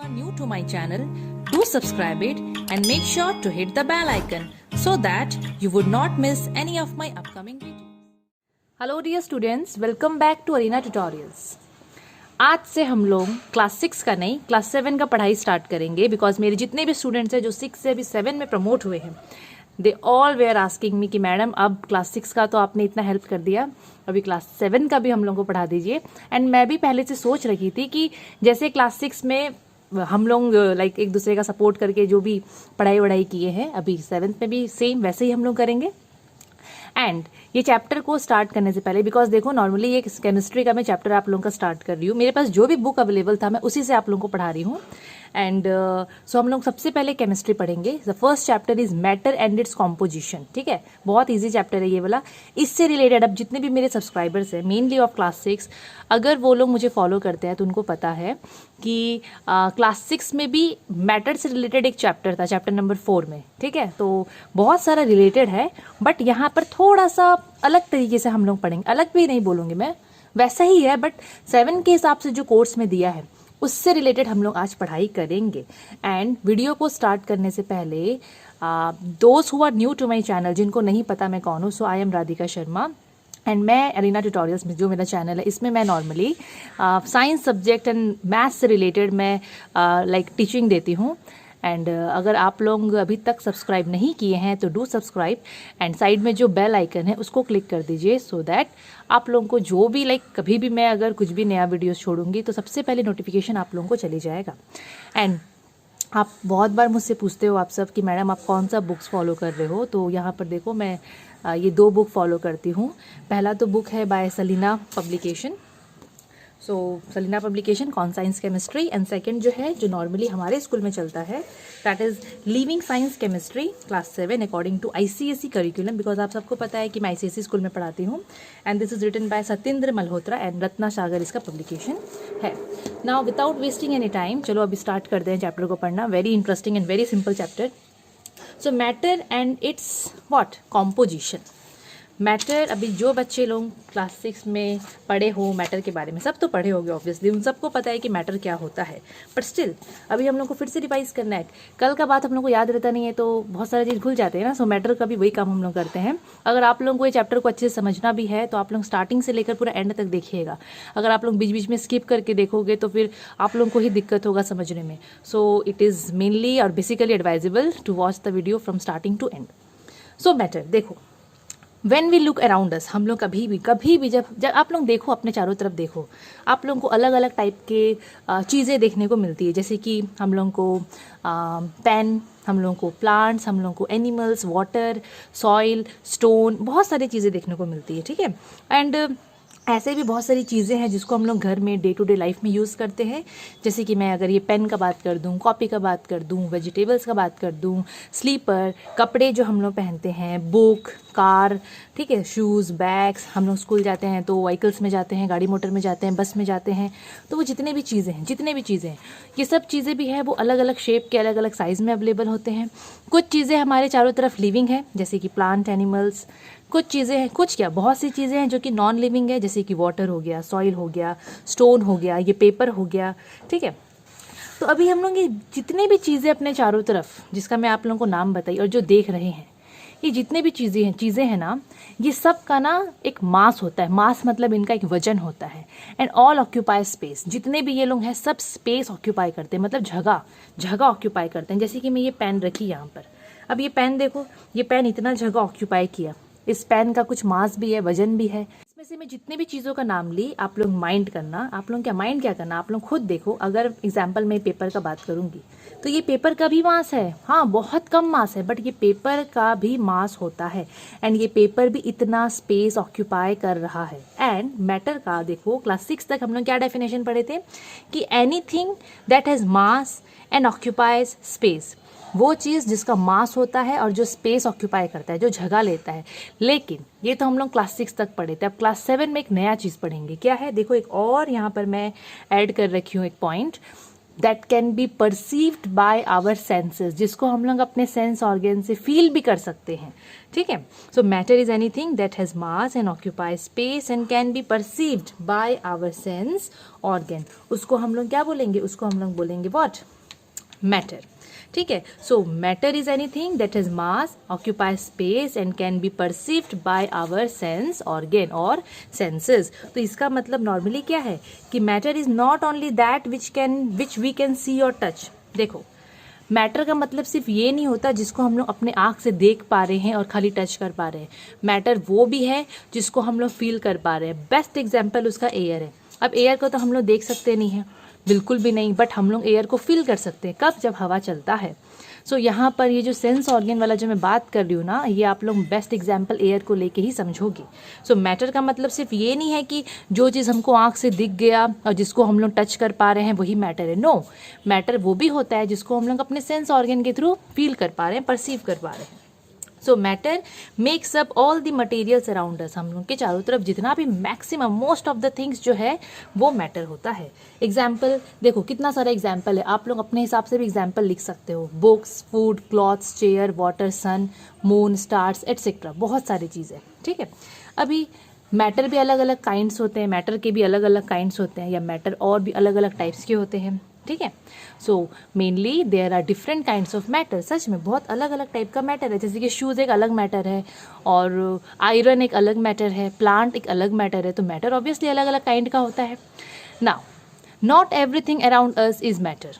are new to my channel, do subscribe it and make sure to hit the bell icon so that you would not miss any of my upcoming videos. Hello dear students, welcome back to Arena Tutorials. आज से हम लोग class 6 का नहीं class 7 का पढ़ाई start करेंगे because मेरे जितने भी स्टूडेंट्स हैं जो 6 से अभी 7 में प्रमोट हुए हैं they all were asking me कि मैडम अब क्लास 6 का तो आपने इतना हेल्प कर दिया, अभी क्लास 7 का भी हम लोग को पढ़ा दीजिए। एंड मैं भी पहले से सोच रखी थी कि जैसे क्लास 6 में हम लोग लाइक एक दूसरे का सपोर्ट करके जो भी पढ़ाई वढ़ाई किए हैं अभी 7th में भी सेम वैसे ही हम लोग करेंगे। एंड ये चैप्टर को स्टार्ट करने से पहले बिकॉज देखो नॉर्मली ये केमिस्ट्री का मैं चैप्टर आप लोगों का स्टार्ट कर रही हूँ, मेरे पास जो भी बुक अवेलेबल था मैं उसी से आप लोगों को पढ़ा रही हूँ। एंड सो हम लोग सबसे पहले केमिस्ट्री पढ़ेंगे। The first chapter is matter and its composition. ठीक है, बहुत इजी चैप्टर है ये वाला। इससे रिलेटेड अब जितने भी मेरे सब्सक्राइबर्स हैं मेनली ऑफ क्लास 6, अगर वो लोग मुझे फॉलो करते हैं तो उनको पता है कि क्लास 6 में भी मैटर से रिलेटेड एक चैप्टर था, चैप्टर नंबर 4 में। ठीक है, तो बहुत सारा रिलेटेड है बट यहाँ पर थोड़ा सा अलग तरीके से हम लोग पढ़ेंगे। अलग भी नहीं बोलूँगी मैं, वैसा ही है बट 7 के हिसाब से जो कोर्स में दिया है उससे रिलेटेड हम लोग आज पढ़ाई करेंगे। एंड वीडियो को स्टार्ट करने से पहले दोस्त who are new to my channel, जिनको नहीं पता मैं कौन हूँ, so I am Radhika Sharma and मैं अरीना ट्यूटोरियल्स में जो मेरा चैनल है इसमें मैं normally science subject and maths से रिलेटेड मैं लाइक टीचिंग देती हूँ। एंड अगर आप लोग अभी तक सब्सक्राइब नहीं किए हैं तो डू सब्सक्राइब एंड साइड में जो बेल आइकन है उसको क्लिक कर दीजिए सो दैट आप लोगों को जो भी लाइक कभी भी मैं अगर कुछ भी नया वीडियोस छोड़ूंगी तो सबसे पहले नोटिफिकेशन आप लोगों को चली जाएगा। एंड आप बहुत बार मुझसे पूछते हो आप सब कि मैडम आप कौन सा बुक्स फॉलो कर रहे हो, तो यहाँ पर देखो मैं ये 2 बुक फॉलो करती हूँ। पहला तो बुक है by Selina publication, so Selina publication concise chemistry. And second जो है जो नॉर्मली हमारे स्कूल में चलता है that is living science chemistry class 7 according to ICSE curriculum, because आप सबको पता है कि मैं ICSE स्कूल में पढ़ाती हूँ। And this is written by Satyendra Malhotra and Ratna Sagar इसका पब्लिकेशन है। Now without wasting any time चलो अभी स्टार्ट करते हैं चैप्टर को पढ़ना। Very interesting and very simple chapter. So matter and its what composition. Matter, अभी जो बच्चे लोग क्लास 6 में पढ़े हो मैटर के बारे में, सब तो पढ़े होंगे ऑब्वियसली, उन सबको पता है कि मैटर क्या होता है, बट स्टिल अभी हम लोग को फिर से रिवाइज करना है। कल का बात हम लोग को याद रहता नहीं है तो बहुत सारी चीज़ भूल जाते हैं ना। सो मैटर का भी वही काम हम लोग करते हैं। अगर आप लोगों को ये चैप्टर को अच्छे से समझना भी है तो आप लोग स्टार्टिंग से लेकर पूरा एंड तक देखिएगा। अगर आप लोग बीच बीच में स्किप करके देखोगे तो फिर आप लोगों को ही दिक्कत होगा समझने में। सो इट इज़ मेनली और basically advisable to watch the video from starting to end. So matter देखो, when we look around us, हम लोग कभी भी जब आप लोग देखो अपने चारों तरफ देखो, आप लोगों को अलग अलग टाइप के चीज़ें देखने को मिलती है। जैसे कि हम लोगों को पेन, हम लोगों को प्लांट्स, हम लोगों को एनिमल्स, वाटर, सॉइल, स्टोन, बहुत सारी चीज़ें देखने को मिलती है। ठीक है, एंड ऐसे भी बहुत सारी चीज़ें हैं जिसको हम लोग घर में डे टू डे लाइफ में यूज़ करते हैं। जैसे कि मैं अगर ये पेन का बात कर दूँ, कॉपी का बात कर दूँ, वेजिटेबल्स का बात कर दूँ, स्लीपर, कपड़े जो हम लोग पहनते हैं, बुक, कार, ठीक है, शूज़, बैग्स, हम लोग स्कूल जाते हैं तो व्हीकल्स में जाते हैं, गाड़ी मोटर में जाते हैं, बस में जाते हैं, तो वो जितने भी चीज़ें हैं ये सब चीज़ें भी हैं वो अलग अलग शेप के अलग अलग साइज़ में अवेलेबल होते हैं। कुछ चीज़ें हमारे चारों तरफ लिविंग है जैसे कि प्लांट, एनिमल्स। कुछ चीज़ें हैं, कुछ क्या बहुत सी चीज़ें हैं जो कि नॉन लिविंग है जैसे कि वाटर हो गया, सॉइल हो गया, स्टोन हो गया, ये पेपर हो गया। ठीक है, तो अभी हम लोग ये जितने भी चीज़ें अपने चारों तरफ जिसका मैं आप लोगों को नाम बताई और जो देख रहे हैं, ये जितने भी चीज़ें हैं ना, ये सब का ना एक मास होता है। मास मतलब इनका एक वजन होता है। एंड ऑल ऑक्यूपाई स्पेस, जितने भी ये लोग हैं सब स्पेस ऑक्यूपाई करते हैं, मतलब जगह ऑक्यूपाई करते हैं। जैसे कि मैं ये पेन रखी यहाँ पर, अब ये पेन देखो, ये पेन इतना जगह ऑक्यूपाई किया, इस पेन का कुछ मास भी है, वजन भी है। इसमें से मैं जितने भी चीज़ों का नाम ली, आप लोग माइंड करना, आप लोग क्या करना, आप लोग खुद देखो। अगर एग्जाम्पल मैं पेपर का बात करूंगी तो ये पेपर का भी मास है, हाँ बहुत कम मास है, बट ये पेपर का भी मास होता है एंड ये पेपर भी इतना स्पेस ऑक्यूपाई कर रहा है। एंड मैटर का देखो, क्लास 6 तक हम लोग क्या डेफिनेशन पढ़े थे कि anything that has mass and occupies space, वो चीज़ जिसका मास होता है और जो स्पेस ऑक्यूपाई करता है, जो जगह लेता है। लेकिन ये तो हम लोग क्लास 6 तक पढ़े थे। अब क्लास 7 में एक नया चीज़ पढ़ेंगे। क्या है देखो, एक और यहाँ पर मैं ऐड कर रखी हूँ एक point that can be perceived by our senses, जिसको हम लोग अपने सेंस ऑर्गन से फील भी कर सकते हैं, ठीक है। So matter is anything that has mass and occupy space and can be perceived by our sense organ, उसको हम लोग क्या बोलेंगे, उसको हम लोग बोलेंगे व्हाट, मैटर, ठीक है। So matter is anything that has mass, occupy space and can be perceived by our sense organ और सेंसेस। तो इसका मतलब नॉर्मली क्या है कि matter is not only that which we can see और टच। देखो, मैटर का मतलब सिर्फ ये नहीं होता जिसको हम लोग अपने आँख से देख पा रहे हैं और खाली टच कर पा रहे हैं। मैटर वो भी है जिसको हम लोग फील कर पा रहे हैं। बेस्ट एग्जाम्पल उसका एयर है। अब एयर को तो हम लोग देख सकते नहीं हैं, बिल्कुल भी नहीं, बट हम लोग एयर को फील कर सकते हैं। कब? जब हवा चलता है। सो यहाँ पर ये जो सेंस ऑर्गन वाला जो मैं बात कर रही हूँ ना, ये आप लोग बेस्ट एग्जाम्पल एयर को लेके ही समझोगे। सो मैटर का मतलब सिर्फ ये नहीं है कि जो चीज़ हमको आँख से दिख गया और जिसको हम लोग टच कर पा रहे हैं वही मैटर है। नो, मैटर वो भी होता है जिसको हम लोग अपने सेंस ऑर्गन के थ्रू फील कर पा रहे हैं, परसीव कर पा रहे हैं। सो matter makes up all the materials around us. हम लोग के चारों तरफ जितना भी maximum most of the things जो है वो मैटर होता है। एग्जाम्पल देखो, कितना सारा एग्जाम्पल है, आप लोग अपने हिसाब से भी एग्जाम्पल लिख सकते हो। Books, food, clothes, chair, water, sun, moon, stars etcetera, बहुत सारी चीज़ें, ठीक है। अभी मैटर भी अलग अलग काइंड्स होते हैं, मैटर के भी अलग अलग काइंड्स होते हैं, या मैटर और भी अलग अलग टाइप्स के होते हैं, ठीक है। So mainly there are different kinds of matter. सच में बहुत अलग अलग टाइप का मैटर है। जैसे कि शूज़ एक अलग मैटर है, और आयरन एक अलग मैटर है, प्लांट एक अलग मैटर है। तो मैटर ऑब्वियसली अलग अलग काइंड का होता है। Now, not everything around us is matter.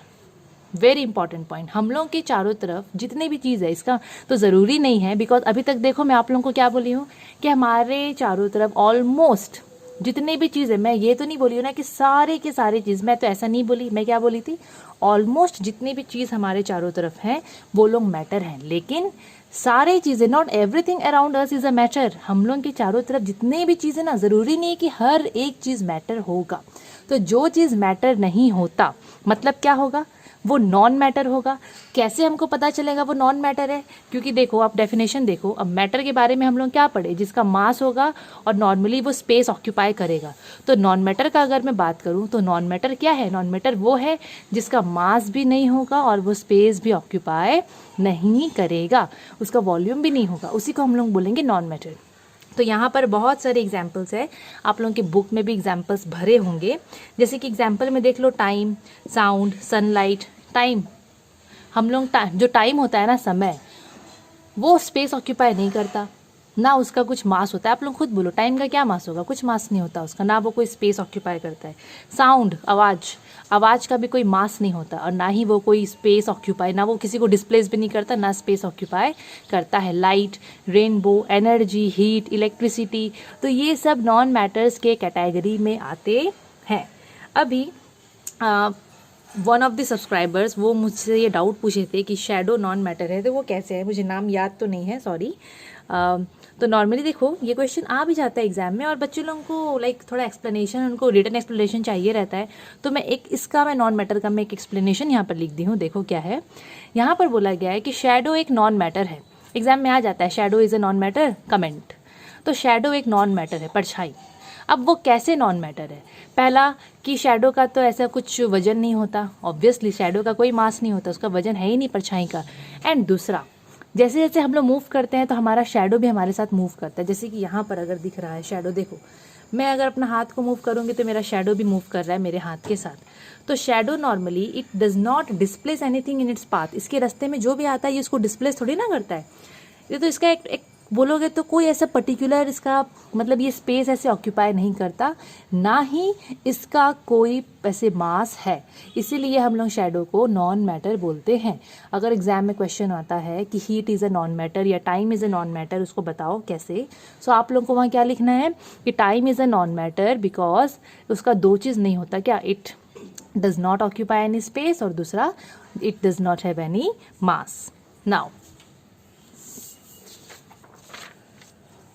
Very important point. हम लोग के चारों तरफ जितने भी चीज़ है, इसका तो ज़रूरी नहीं है, बिकॉज अभी तक देखो मैं आप लोगों को क्या बोली हूँ कि हमारे चारों तरफ ऑलमोस्ट जितने भी चीज़ है, मैं ये तो नहीं बोली हूँ ना कि सारे के सारे चीज़, मैं तो ऐसा नहीं बोली, मैं क्या बोली थी, ऑलमोस्ट जितनी भी चीज़ हमारे चारों तरफ हैं वो लोग मैटर हैं। लेकिन सारे चीज़ें, not everything around us is a matter. हम लोग के चारों तरफ जितने भी चीज़ें ना, ज़रूरी नहीं है कि हर एक चीज़ मैटर होगा। तो जो चीज़ मैटर नहीं होता मतलब क्या होगा, वो नॉन मैटर होगा। कैसे हमको पता चलेगा वो नॉन मैटर है? क्योंकि देखो, आप डेफिनेशन देखो। अब मैटर के बारे में हम लोग क्या पढ़े, जिसका मास होगा और नॉर्मली वो स्पेस ऑक्यूपाई करेगा। तो नॉन मैटर का अगर मैं बात करूँ तो नॉन मैटर क्या है? नॉन मैटर वो है जिसका मास भी नहीं होगा और वो स्पेस भी ऑक्यूपाई नहीं करेगा, उसका वॉल्यूम भी नहीं होगा, उसी को हम लोग बोलेंगे नॉन मैटर। तो यहाँ पर बहुत सारे एग्जाम्पल्स है, आप लोगों के बुक में भी एग्जाम्पल्स भरे होंगे। जैसे कि एग्जाम्पल में देख लो, टाइम, साउंड, सनलाइट। टाइम, हम लोग जो टाइम होता है ना, समय, वो स्पेस ऑक्यूपाई नहीं करता, ना उसका कुछ मास होता है। आप लोग खुद बोलो, टाइम का क्या मास होगा? कुछ मास नहीं होता उसका, ना वो कोई स्पेस ऑक्यूपाई करता है। साउंड, आवाज़, आवाज़ का भी कोई मास नहीं होता और ना ही वो कोई स्पेस ऑक्यूपाई, ना वो किसी को डिस्प्लेस भी नहीं करता, ना स्पेस ऑक्यूपाई करता है। Light, rainbow, energy, heat, electricity, तो ये सब नॉन मैटर्स के कैटेगरी में आते हैं। अभी वन ऑफ द सब्सक्राइबर्स वो मुझसे ये डाउट पूछे थे कि शैडो नॉन मैटर है, तो वो कैसे है, मुझे नाम याद तो नहीं है, सॉरी। तो नॉर्मली देखो, ये क्वेश्चन आ भी जाता है एग्जाम में, और बच्चों लोगों को लाइक थोड़ा एक्सप्लेनेशन, उनको रिटन एक्सप्लेनेशन चाहिए रहता है। तो मैं नॉन मैटर का मैं एक एक्सप्लेनेशन यहाँ पर लिख दी हूँ। देखो क्या है, यहाँ पर बोला गया है कि शैडो एक नॉन मैटर है। एग्जाम में आ जाता है shadow is a non matter, comment. तो शैडो एक नॉन मैटर है, परछाई। अब वो कैसे नॉन मैटर है? पहला कि शैडो का तो ऐसा कुछ वजन नहीं होता, ऑब्वियसली शैडो का कोई मास नहीं होता, उसका वजन है ही नहीं परछाई का। एंड दूसरा, जैसे जैसे हम लोग मूव करते हैं तो हमारा शैडो भी हमारे साथ मूव करता है। जैसे कि यहाँ पर अगर दिख रहा है शैडो, देखो मैं अगर अपना हाथ को मूव करूँगी तो मेरा शैडो भी मूव कर रहा है मेरे हाथ के साथ। तो shadow normally it does not displace anything in its path. इसके रास्ते में जो भी आता है ये उसको डिस्प्लेस थोड़ी ना करता है। ये तो इसका एक बोलोगे तो कोई ऐसा पर्टिकुलर इसका मतलब ये स्पेस ऐसे ऑक्यूपाई नहीं करता, ना ही इसका कोई ऐसे मास है। इसीलिए हम लोग शैडो को नॉन मैटर बोलते हैं। अगर एग्जाम में क्वेश्चन आता है कि heat is a non matter या time is a non matter, उसको बताओ कैसे, सो आप लोग को वहाँ क्या लिखना है कि time is a non matter because उसका दो चीज़ नहीं होता, क्या, it does not occupy any space, और दूसरा it does not have any mass.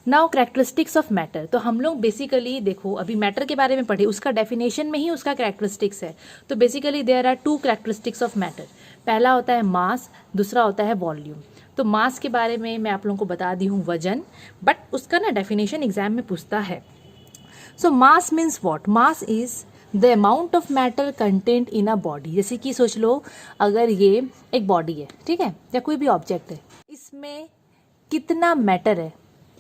Now characteristics of matter. तो हम लोग बेसिकली देखो अभी मैटर के बारे में पढ़े, उसका डेफिनेशन में ही उसका कैरेक्टरिस्टिक्स है। तो basically there are two characteristics of matter. पहला होता है मास, दूसरा होता है वॉल्यूम। तो मास के बारे में मैं आप लोगों को बता दी हूँ, वजन, बट उसका ना डेफिनेशन एग्जाम में पूछता है। So mass means what? Mass is the amount of matter content in a body. जैसे कि सोच लो अगर ये एक बॉडी है, ठीक है, या कोई भी ऑब्जेक्ट है, इसमें कितना मैटर है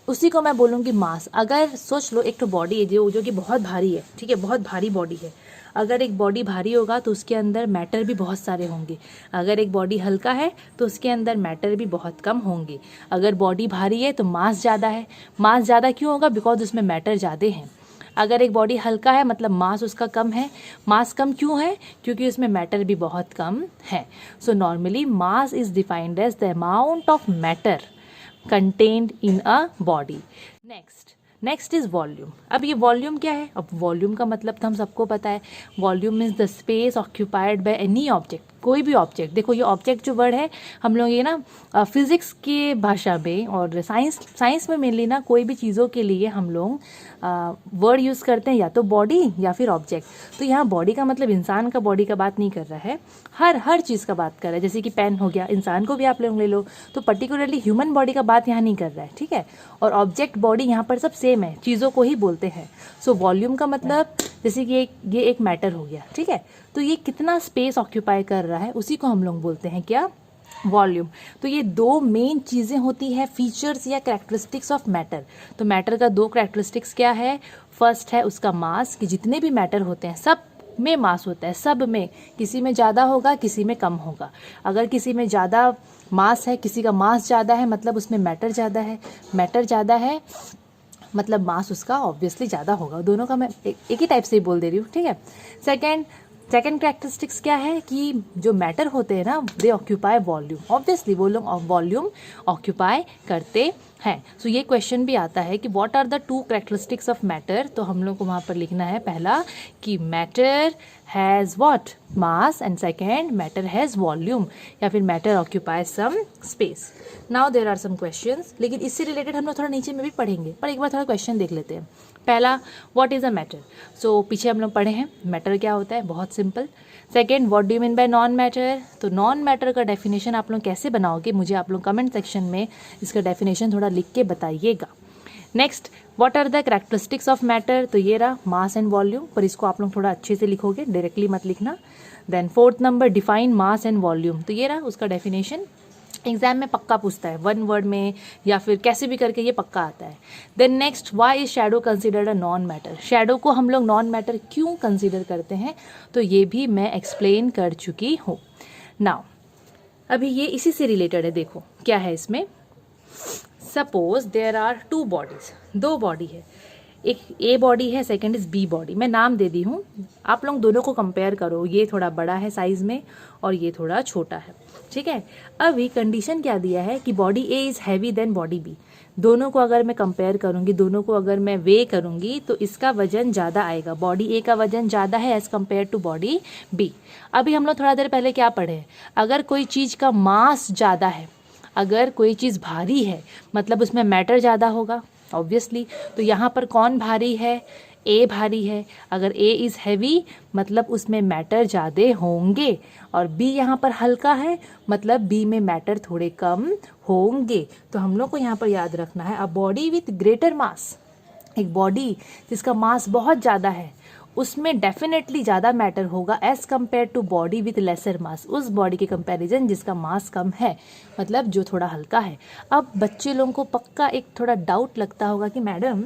उसी को मैं बोलूँगी मास। अगर सोच लो एक तो बॉडी है जो कि बहुत भारी है, ठीक है, बहुत भारी बॉडी है। अगर एक बॉडी भारी होगा तो उसके अंदर मैटर भी बहुत सारे होंगे। अगर एक बॉडी हल्का है तो उसके अंदर मैटर भी बहुत कम होंगे। अगर बॉडी भारी है तो मास ज़्यादा है। मास ज़्यादा क्यों होगा? बिकॉज उसमें मैटर ज़्यादा हैं। अगर एक बॉडी हल्का है मतलब मास उसका कम है। मास कम क्यों है? क्योंकि उसमें मैटर भी बहुत कम है। So normally mass is defined as the amount of matter contained in a body. Next is volume. अब ये वॉल्यूम क्या है? अब वॉल्यूम का मतलब तो हम सबको पता है, volume means the space occupied by any object, कोई भी ऑब्जेक्ट। देखो ये ऑब्जेक्ट जो वर्ड है हम लोग ये ना फिजिक्स के भाषा में और साइंस में मेनली ना कोई भी चीज़ों के लिए हम लोग वर्ड यूज़ करते हैं या तो बॉडी या फिर ऑब्जेक्ट। तो यहाँ बॉडी का मतलब इंसान का बॉडी का बात नहीं कर रहा है, हर चीज़ का बात कर रहा है। जैसे कि पेन हो गया, इंसान को भी आप लोग ले लो, तो पर्टिकुलरली ह्यूमन बॉडी का बात यहाँ नहीं कर रहा है, ठीक है। और ऑब्जेक्ट बॉडी यहाँ पर सब सेम है, चीज़ों को ही बोलते हैं। सो वॉल्यूम का मतलब जैसे कि ये एक मैटर हो गया, ठीक है, तो ये कितना स्पेस ऑक्यूपाई कर रहा है उसी को हम लोग बोलते हैं क्या? वॉल्यूम। तो ये दो मेन चीज़ें होती है, फीचर्स या कैरेक्टरिस्टिक्स ऑफ मैटर। तो मैटर का दो कैरेक्टरिस्टिक्स क्या है? फर्स्ट है उसका मास, कि जितने भी मैटर होते हैं सब में मास होता है, सब में, किसी में ज़्यादा होगा किसी में कम होगा। अगर किसी में ज़्यादा मास है, किसी का मास ज़्यादा है, मतलब उसमें मैटर ज़्यादा है। मैटर ज़्यादा है मतलब मास उसका ऑब्वियसली ज़्यादा होगा। दोनों का मैं एक ही टाइप से ही बोल दे रही हूँ, ठीक है। सेकेंड कैरेक्टरिस्टिक्स क्या है कि जो मैटर होते हैं ना दे ऑक्यूपाई वॉल्यूम, ऑब्वियसली वो लोग वॉल्यूम ऑक्यूपाई करते हैं। सो ये क्वेश्चन भी आता है कि what are the two characteristics of matter. तो हम लोग को वहाँ पर लिखना है पहला कि matter has what? Mass, and second matter has volume, या फिर matter occupy some space. Now there are some questions, लेकिन इससे रिलेटेड हम लोग थोड़ा नीचे में भी पढ़ेंगे, पर एक बार थोड़ा क्वेश्चन देख लेते हैं। पहला, व्हाट इज़ अ मैटर? सो पीछे हम लोग पढ़े हैं मैटर क्या होता है, बहुत simple. Second, what do you mean by non matter? तो नॉन मैटर का डेफिनेशन आप लोग कैसे बनाओगे, मुझे आप लोग कमेंट सेक्शन में इसका डेफिनेशन थोड़ा लिख के बताइएगा। Next, what are the characteristics of matter? तो ये रहा मास एंड वॉल्यूम, पर इसको आप लोग थोड़ा अच्छे से लिखोगे, डायरेक्टली मत लिखना। Then fourth number, define mass and volume. तो ये रहा उसका डेफिनेशन, एग्जाम में पक्का पूछता है, वन वर्ड में या फिर कैसे भी करके ये पक्का आता है। Then next, why is shadow considered a non matter? Shadow को हम लोग नॉन मैटर क्यों कंसिडर करते हैं? तो ये भी मैं एक्सप्लेन कर चुकी हूँ। नाउ अभी ये इसी से रिलेटेड है, देखो क्या है इसमें। Suppose there are two bodies, दो बॉडी है, एक ए बॉडी है, सेकंड इज बी बॉडी। मैं नाम दे दी हूँ, आप लोग दोनों को कंपेयर करो, ये थोड़ा बड़ा है साइज में और ये थोड़ा छोटा है, ठीक है। अभी कंडीशन क्या दिया है कि body A is heavy than body B. दोनों को अगर मैं कंपेयर करूंगी, दोनों को अगर मैं वे करूंगी तो इसका वजन ज़्यादा आएगा, बॉडी ए का वजन ज़्यादा है as compare to body B. अभी हम लोग थोड़ा देर पहले क्या पढ़े, अगर कोई चीज़ का मास ज़्यादा है, अगर कोई चीज़ भारी है मतलब उसमें मैटर ज़्यादा होगा ऑब्वियसली। तो यहाँ पर कौन भारी है? ए भारी है। अगर ए इज़ हैवी मतलब उसमें मैटर ज़्यादा होंगे, और बी यहाँ पर हल्का है मतलब बी में मैटर थोड़े कम होंगे। तो हम लोग को यहाँ पर याद रखना है, अ बॉडी विथ ग्रेटर मास, एक बॉडी जिसका मास बहुत ज़्यादा है उसमें डेफिनेटली ज़्यादा मैटर होगा as compare to body with lesser mass, उस बॉडी के कंपैरिजन जिसका मास कम है, मतलब जो थोड़ा हल्का है। अब बच्चे लोगों को पक्का एक थोड़ा डाउट लगता होगा कि मैडम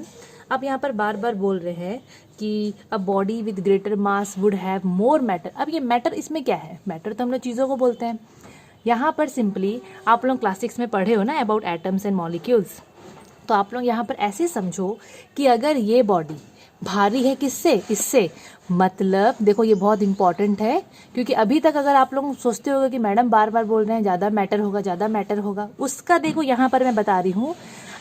आप यहाँ पर बार बार बोल रहे हैं कि a body with greater mass would have more matter. अब ये मैटर इसमें क्या है? मैटर तो हम लोग चीज़ों को बोलते हैं। यहाँ पर सिंपली आप लोग क्लास 6 में पढ़े हो ना अबाउट एटम्स एंड मॉलिक्यूल्स, तो आप लोग यहाँ पर ऐसे समझो कि अगर ये बॉडी भारी है किससे? इससे। मतलब देखो ये बहुत इंपॉर्टेंट है, क्योंकि अभी तक अगर आप लोग सोचते होगे कि मैडम बार बार बोल रहे हैं ज़्यादा मैटर होगा, ज़्यादा मैटर होगा, उसका देखो यहाँ पर मैं बता रही हूँ।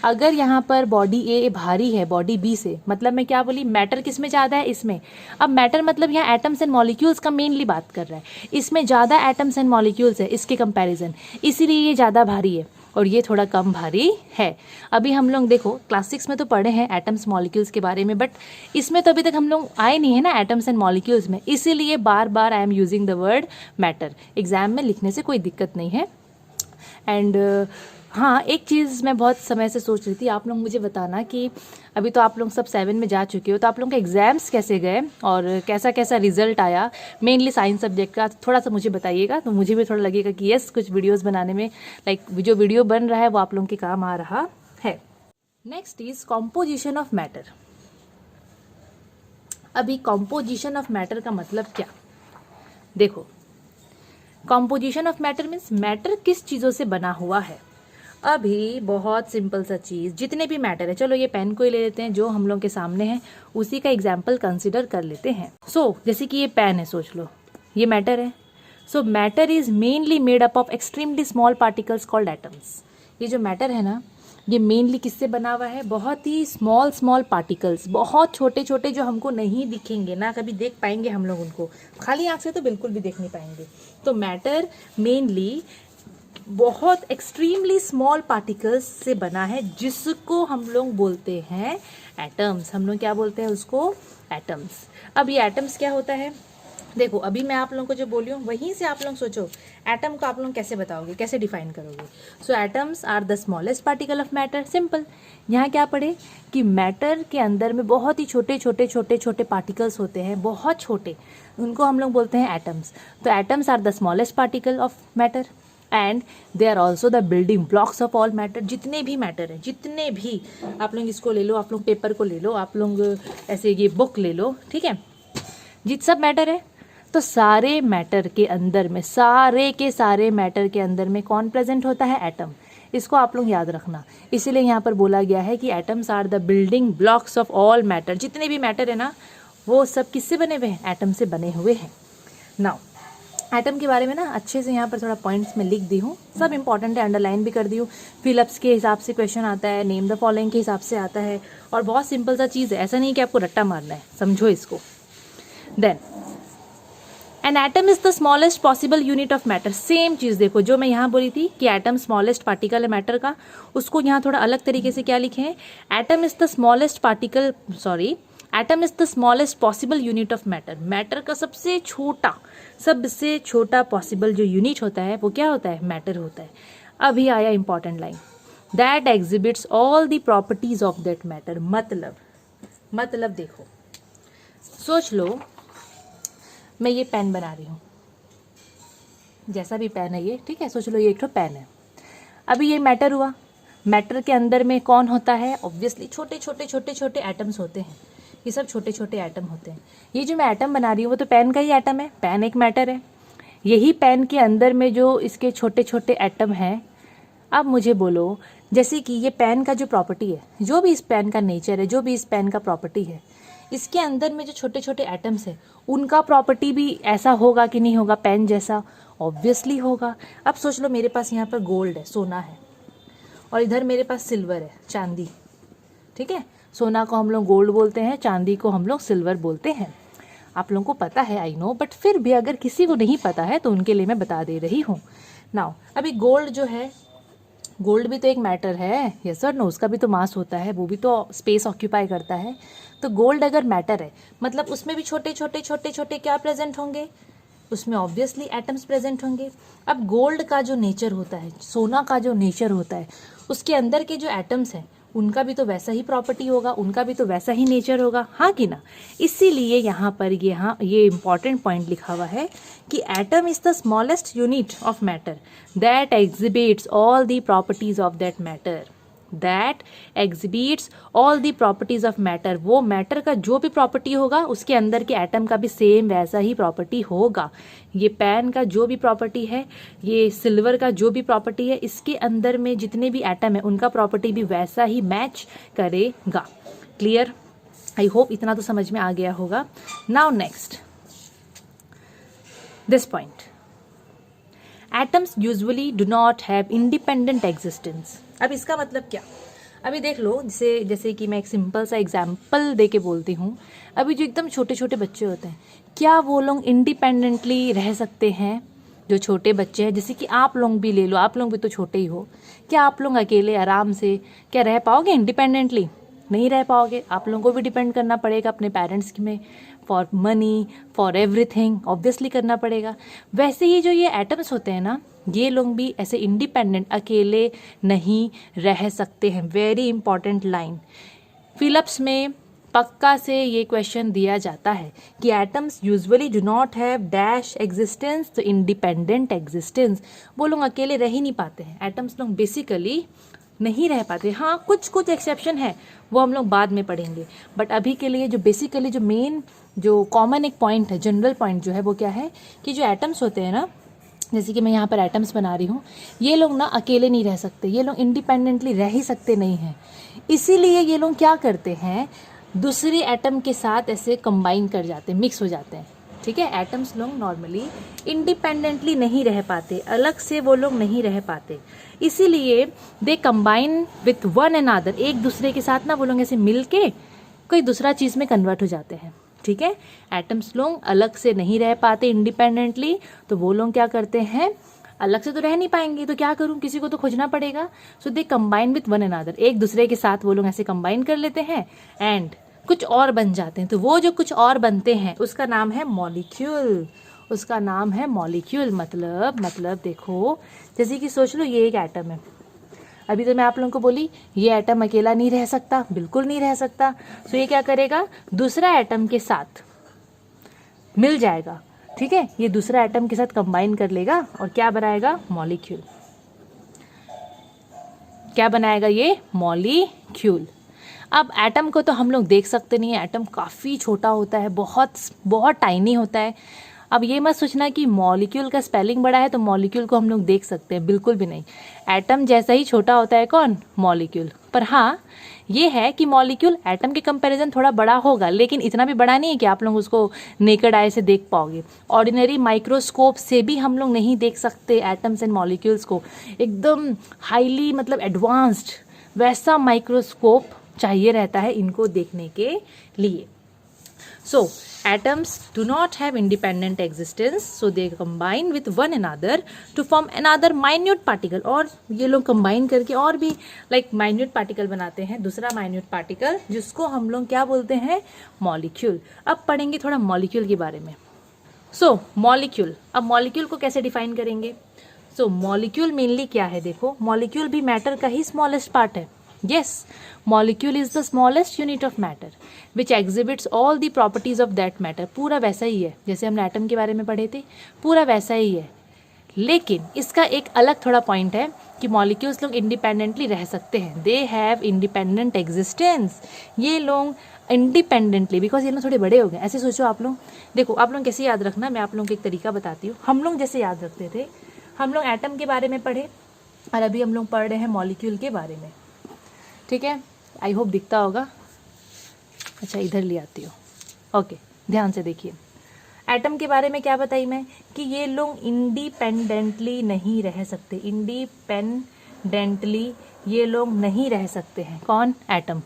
अगर यहाँ पर बॉडी ए भारी है बॉडी बी से, मतलब मैं क्या बोली, मैटर किस में ज़्यादा है? इसमें। अब मैटर मतलब यहाँ एटम्स एंड मॉलिक्यूल्स का मेनली बात कर रहा है, इसमें ज़्यादा एटम्स एंड मॉलिक्यूल्स है इसके कंपैरिजन, इसीलिए ये ज़्यादा भारी है और ये थोड़ा कम भारी है। अभी हम लोग देखो क्लास 6 में तो पढ़े हैं एटम्स मॉलिक्यूल्स के बारे में, बट इसमें तो अभी तक हम लोग आए नहीं है ना एटम्स एंड मॉलिक्यूल्स में, इसीलिए बार बार I am using the word matter. Exam में लिखने से कोई दिक्कत नहीं है। एंड हाँ, एक चीज़ मैं बहुत समय से सोच रही थी, आप लोग मुझे बताना कि अभी तो आप लोग सब 7 में जा चुके हो, तो आप लोगों के एग्ज़ाम्स कैसे गए और कैसा कैसा रिजल्ट आया, मेनली साइंस सब्जेक्ट का थोड़ा सा मुझे बताइएगा, तो मुझे भी थोड़ा लगेगा कि यस कुछ वीडियोस बनाने में लाइक जो वीडियो बन रहा है वो आप लोगों के काम आ रहा है। Next is composition of matter. अभी कॉम्पोजिशन ऑफ मैटर का मतलब क्या, देखो composition of matter means matter किस चीज़ों से बना हुआ है। अभी बहुत सिंपल सा चीज़, जितने भी मैटर है, चलो ये पेन को ही ले लेते हैं जो हम लोग के सामने है, उसी का एग्जाम्पल कंसिडर कर लेते हैं। जैसे कि ये पेन है, सोच लो ये मैटर है। Matter is mainly made up of extremely small particles called atoms. ये जो मैटर है ना, ये मेनली किससे बना हुआ है, बहुत ही स्मॉल पार्टिकल्स, बहुत छोटे छोटे जो हमको नहीं दिखेंगे ना, कभी देख पाएंगे हम लोग उनको, खाली आंख से तो बिल्कुल भी देख नहीं पाएंगे। तो मैटर मेनली बहुत एक्सट्रीमली स्मॉल पार्टिकल्स से बना है, जिसको हम लोग बोलते हैं एटम्स। हम लोग क्या बोलते हैं उसको, एटम्स। अब ये एटम्स क्या होता है, देखो अभी मैं आप लोगों को जो बोली हूँ वहीं से आप लोग सोचो एटम को आप लोग कैसे बताओगे, कैसे डिफाइन करोगे। Atoms are the smallest particle of matter. Simple, यहाँ क्या पढ़े कि मैटर के अंदर में बहुत ही छोटे छोटे पार्टिकल्स होते हैं, बहुत छोटे, उनको हम लोग बोलते हैं एटम्स। तो atoms are the smallest particle of matter and they are also the building blocks of all matter. जितने भी मैटर है, जितने भी, आप लोग इसको ले लो, आप लोग पेपर को ले लो, आप लोग ऐसे ये बुक ले लो, ठीक है, जित सब मैटर है। तो सारे मैटर के अंदर में, सारे के सारे मैटर के अंदर में कौन प्रेजेंट होता है, एटम। इसको आप लोग याद रखना, इसीलिए यहाँ पर बोला गया है कि atoms are the building blocks of all matter. जितने भी मैटर है ना, वो सब किससे बने हुए हैं, एटम से बने हुए हैं। नाउ एटम के बारे में ना अच्छे से यहाँ पर थोड़ा पॉइंट्स में लिख दी हूँ, सब इंपॉर्टेंट है, अंडरलाइन भी कर दी हूँ। फिलअप्स के हिसाब से क्वेश्चन आता है, नेम द फॉलोइंग के हिसाब से आता है, और बहुत सिंपल सा चीज़ है, ऐसा नहीं कि आपको रट्टा मारना है, समझो इसको। Then an atom is the smallest possible unit of matter. Same चीज़ देखो, जो मैं यहाँ बोली थी कि एटम स्मॉलेस्ट पार्टिकल है मैटर का, उसको यहाँ थोड़ा अलग तरीके से क्या लिखे हैं, atom is the smallest particle, sorry, atom is the smallest possible unit of matter. Matter का सबसे छोटा पॉसिबल जो यूनिट होता है वो क्या होता है, मैटर होता है। अभी आया important line, that exhibits all the properties of that matter. मतलब देखो, सोच लो मैं ये पेन बना रही हूँ, जैसा भी पेन है ये, ठीक है, सोच लो ये एक तो पेन है। अभी ये मैटर हुआ, मैटर के अंदर में कौन होता है, ऑब्वियसली छोटे एटम्स होते हैं, ये सब छोटे छोटे एटम होते हैं। ये जो मैं एटम बना रही हूँ वो तो पेन का ही एटम है, पेन एक मैटर है। यही पेन के अंदर में जो इसके छोटे छोटे एटम हैं, अब मुझे बोलो, जैसे कि ये पेन का जो प्रॉपर्टी है, जो भी इस पेन का नेचर है, जो भी इस पेन का प्रॉपर्टी है, इसके अंदर में जो छोटे छोटे एटम्स हैं उनका प्रॉपर्टी भी ऐसा होगा कि नहीं होगा, पेन जैसा, ऑब्वियसली होगा। अब सोच लो मेरे पास यहाँ पर गोल्ड है, सोना है, और इधर मेरे पास सिल्वर है, चांदी, ठीक है। सोना को हम लोग गोल्ड बोलते हैं, चांदी को हम लोग सिल्वर बोलते हैं। आप लोगों को पता है, आई नो, बट फिर भी अगर किसी को नहीं पता है तो उनके लिए मैं बता दे रही हूँ। नाउ अभी गोल्ड जो है, गोल्ड भी तो एक मैटर है, यस और नो, उसका भी तो मास होता है, वो भी तो स्पेस ऑक्यूपाई करता है। तो गोल्ड अगर मैटर है, मतलब उसमें भी छोटे छोटे क्या प्रेजेंट होंगे, उसमें ऑब्वियसली एटम्स प्रेजेंट होंगे। अब गोल्ड का जो नेचर होता है, सोना का जो नेचर होता है, उसके अंदर के जो एटम्स हैं उनका भी तो वैसा ही प्रॉपर्टी होगा, उनका भी तो वैसा ही नेचर होगा, हाँ कि ना। इसीलिए यहाँ पर ये इंपॉर्टेंट पॉइंट लिखा हुआ है कि atom is the smallest unit of matter that exhibits all the properties of that matter. That exhibits all the properties of matter, वो मैटर का जो भी प्रॉपर्टी होगा उसके अंदर के एटम का भी सेम वैसा ही प्रॉपर्टी होगा। ये पेन का जो भी प्रॉपर्टी है, ये सिल्वर का जो भी प्रॉपर्टी है, इसके अंदर में जितने भी एटम है उनका प्रॉपर्टी भी वैसा ही मैच करेगा। क्लियर, आई होप इतना तो समझ में आ गया होगा। Now next this point, atoms usually do not have independent existence. अब इसका मतलब क्या, अभी देख लो, जैसे कि मैं एक सिंपल सा एग्जाम्पल दे के बोलती हूँ। अभी जो एकदम छोटे छोटे बच्चे होते हैं, क्या वो लोग इंडिपेंडेंटली रह सकते हैं? जो छोटे बच्चे हैं, जैसे कि आप लोग भी ले लो, आप लोग भी तो छोटे ही हो, क्या आप लोग अकेले आराम से क्या रह पाओगे इंडिपेंडेंटली? नहीं रह पाओगे, आप लोगों को भी डिपेंड करना पड़ेगा अपने पेरेंट्स में, for money, for everything, obviously करना पड़ेगा। वैसे ही जो ये एटम्स होते हैं ना, ये लोग भी ऐसे इंडिपेंडेंट अकेले नहीं रह सकते हैं। वेरी इंपॉर्टेंट लाइन, फिलिप्स में पक्का से ये क्वेश्चन दिया जाता है कि atoms usually do not have dash existence, तो इंडिपेंडेंट एग्जिस्टेंस, वो लोग अकेले रह ही नहीं पाते हैं। एटम्स लोग बेसिकली नहीं रह पाते। हाँ, कुछ कुछ एक्सेप्शन है, वो हम लोग बाद में पढ़ेंगे, बट अभी के लिए जो बेसिकली जो मेन जो कॉमन एक पॉइंट है, जनरल पॉइंट जो है वो क्या है कि जो एटम्स होते हैं ना, जैसे कि मैं यहाँ पर एटम्स बना रही हूँ, ये लोग ना अकेले नहीं रह सकते, ये लोग इंडिपेंडेंटली रह ही सकते नहीं हैं। इसीलिए ये लोग क्या करते हैं, दूसरी एटम के साथ ऐसे कंबाइन कर जाते हैं, मिक्स हो जाते हैं। ठीक है, एटम्स लोग नॉर्मली इंडिपेंडेंटली नहीं रह पाते, अलग से वो लोग नहीं रह पाते, इसीलिए दे कंबाइन विथ वन अनदर, एक दूसरे के साथ ना वो लोग ऐसे मिल के कोई दूसरा चीज़ में कन्वर्ट हो जाते हैं। ठीक है, एटम्स लोग अलग से नहीं रह पाते इंडिपेंडेंटली, तो वो लोग क्या करते हैं, अलग से तो रह नहीं पाएंगे, तो क्या करूं, किसी को तो खोजना पड़ेगा, so they combine with one another, एक दूसरे के साथ वो लोग ऐसे कंबाइन कर लेते हैं एंड कुछ और बन जाते हैं। तो वो जो कुछ और बनते हैं उसका नाम है मॉलिक्यूल, उसका नाम है मॉलिक्यूल। मतलब देखो, जैसे कि सोच लो ये एक एटम है, अभी तो मैं आप लोगों को बोली ये एटम अकेला नहीं रह सकता, बिल्कुल नहीं रह सकता, तो ये क्या करेगा, दूसरा एटम के साथ मिल जाएगा। ठीक है, ये दूसरा एटम के साथ कंबाइन कर लेगा और क्या बनाएगा, मॉलिक्यूल। क्या बनाएगा ये, मॉलिक्यूल। अब एटम को तो हम लोग देख सकते नहीं है, एटम काफ़ी छोटा होता है, बहुत बहुत टाइनी होता है। अब ये मत सोचना कि मॉलिक्यूल का स्पेलिंग बड़ा है तो मॉलिक्यूल को हम लोग देख सकते हैं, बिल्कुल भी नहीं। एटम जैसा ही छोटा होता है कौन, मॉलिक्यूल। पर हाँ, ये है कि मॉलिक्यूल एटम के कंपैरिजन थोड़ा बड़ा होगा, लेकिन इतना भी बड़ा नहीं है कि आप लोग उसको नेकेड आई से देख पाओगे। ऑर्डिनरी माइक्रोस्कोप से भी हम लोग नहीं देख सकते एटम्स एंड मॉलिक्यूल्स को, एकदम हाईली मतलब एडवांस्ड वैसा माइक्रोस्कोप चाहिए रहता है इनको देखने के लिए। So atoms do not have independent existence, so they combine with one another to form another minute particle, और ये लोग combine करके और भी like minute particle बनाते हैं, दूसरा minute particle जिसको हम लोग क्या बोलते हैं, molecule। अब पढ़ेंगे थोड़ा molecule के बारे में। So molecule, अब molecule को कैसे define करेंगे। So molecule mainly क्या है, देखो molecule भी matter का ही smallest part है। Yes, molecule is the smallest unit of matter which exhibits all the properties of that matter। पूरा वैसा ही है जैसे हमने एटम के बारे में पढ़े थे, पूरा वैसा ही है, लेकिन इसका एक अलग थोड़ा पॉइंट है कि मॉलिक्यूल्स लोग इंडिपेंडेंटली रह सकते हैं, दे हैव इंडिपेंडेंट एग्जिस्टेंस। ये लोग इंडिपेंडेंटली, बिकॉज ये लोग थोड़े बड़े हो गए। ऐसे सोचो आप लोग, देखो आप लोग कैसे याद रखना, मैं आप लोगों को एक तरीका बताती हूँ। हम लोग जैसे याद रखते थे, हम लोग एटम के बारे में पढ़े और अभी हम लोग पढ़ रहे हैं मॉलिक्यूल के बारे में। ठीक है, आई होप दिखता होगा। अच्छा, इधर ले आती हूँ। ओके, ध्यान से देखिए, एटम के बारे में क्या बताई मैं कि ये लोग इंडिपेंडेंटली नहीं रह सकते, इंडिपेंडेंटली ये लोग नहीं रह सकते हैं, कौन, एटम।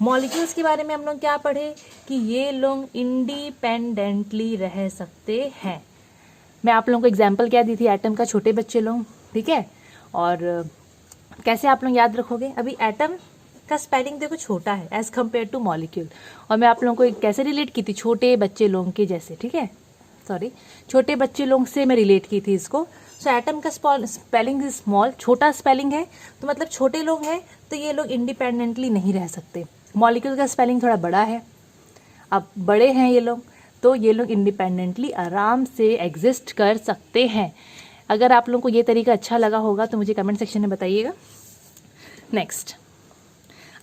मॉलिक्यूल्स के बारे में हम लोग क्या पढ़े कि ये लोग इंडिपेंडेंटली रह सकते हैं। मैं आप लोगों को एग्जाम्पल क्या दी थी, एटम का, छोटे बच्चे लोग। ठीक है, और कैसे आप लोग याद रखोगे, अभी एटम का स्पेलिंग देखो छोटा है एज कम्पेयर टू मॉलिक्यूल, और मैं आप लोगों को कैसे रिलेट की थी, छोटे बच्चे लोगों के जैसे। ठीक है, सॉरी, छोटे बच्चे लोगों से मैं रिलेट की थी इसको। सो एटम का स्पेलिंग इज स्मॉल, छोटा स्पेलिंग है, तो मतलब छोटे लोग हैं, तो ये लोग इंडिपेंडेंटली नहीं रह सकते। मॉलिक्यूल का स्पेलिंग थोड़ा बड़ा है, अब बड़े हैं ये लोग, तो ये लोग इंडिपेंडेंटली आराम से एग्जिस्ट कर सकते हैं। अगर आप लोगों को ये तरीका अच्छा लगा होगा तो मुझे कमेंट सेक्शन में बताइएगा। नेक्स्ट,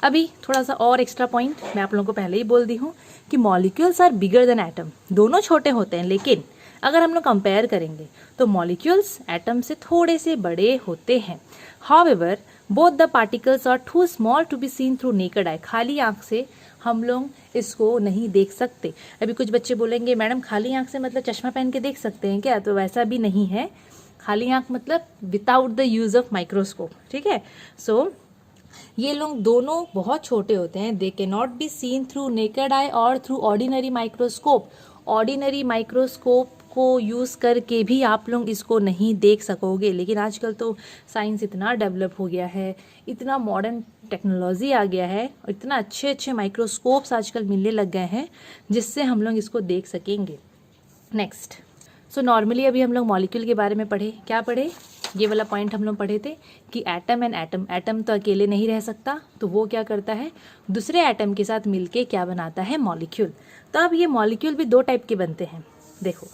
अभी थोड़ा सा और एक्स्ट्रा पॉइंट मैं आप लोगों को पहले ही बोल दी हूँ कि molecules are bigger than atom. दोनों छोटे होते हैं, लेकिन अगर हम लोग कंपेयर करेंगे तो मॉलिक्यूल्स एटम से थोड़े से बड़े होते हैं। However both the particles are too small to be seen through naked eye. खाली आंख से हम लोग इसको नहीं देख सकते। अभी कुछ बच्चे बोलेंगे मैडम खाली आंख से मतलब चश्मा पहन के देख सकते हैं क्या, तो वैसा भी नहीं है। खाली आंख मतलब without the use of microscope. ठीक है, सो ये लोग दोनों बहुत छोटे होते हैं, they can not be seen through naked eye और through ordinary microscope. Ordinary microscope को यूज़ करके भी आप लोग इसको नहीं देख सकोगे। लेकिन आजकल तो साइंस इतना डेवलप हो गया है, इतना मॉडर्न टेक्नोलॉजी आ गया है और इतना अच्छे अच्छे माइक्रोस्कोप्स आजकल मिलने लग गए हैं जिससे हम लोग इसको देख सकेंगे। नेक्स्ट, सो नॉर्मली अभी हम लोग मॉलिक्यूल के बारे में पढ़े। क्या पढ़े? ये वाला पॉइंट हम लोग पढ़े थे कि एटम एंड एटम, एटम तो अकेले नहीं रह सकता, तो वो क्या करता है, दूसरे एटम के साथ मिलके क्या बनाता है, मॉलिक्यूल। तो अब ये मॉलिक्यूल भी दो टाइप के बनते हैं। देखो,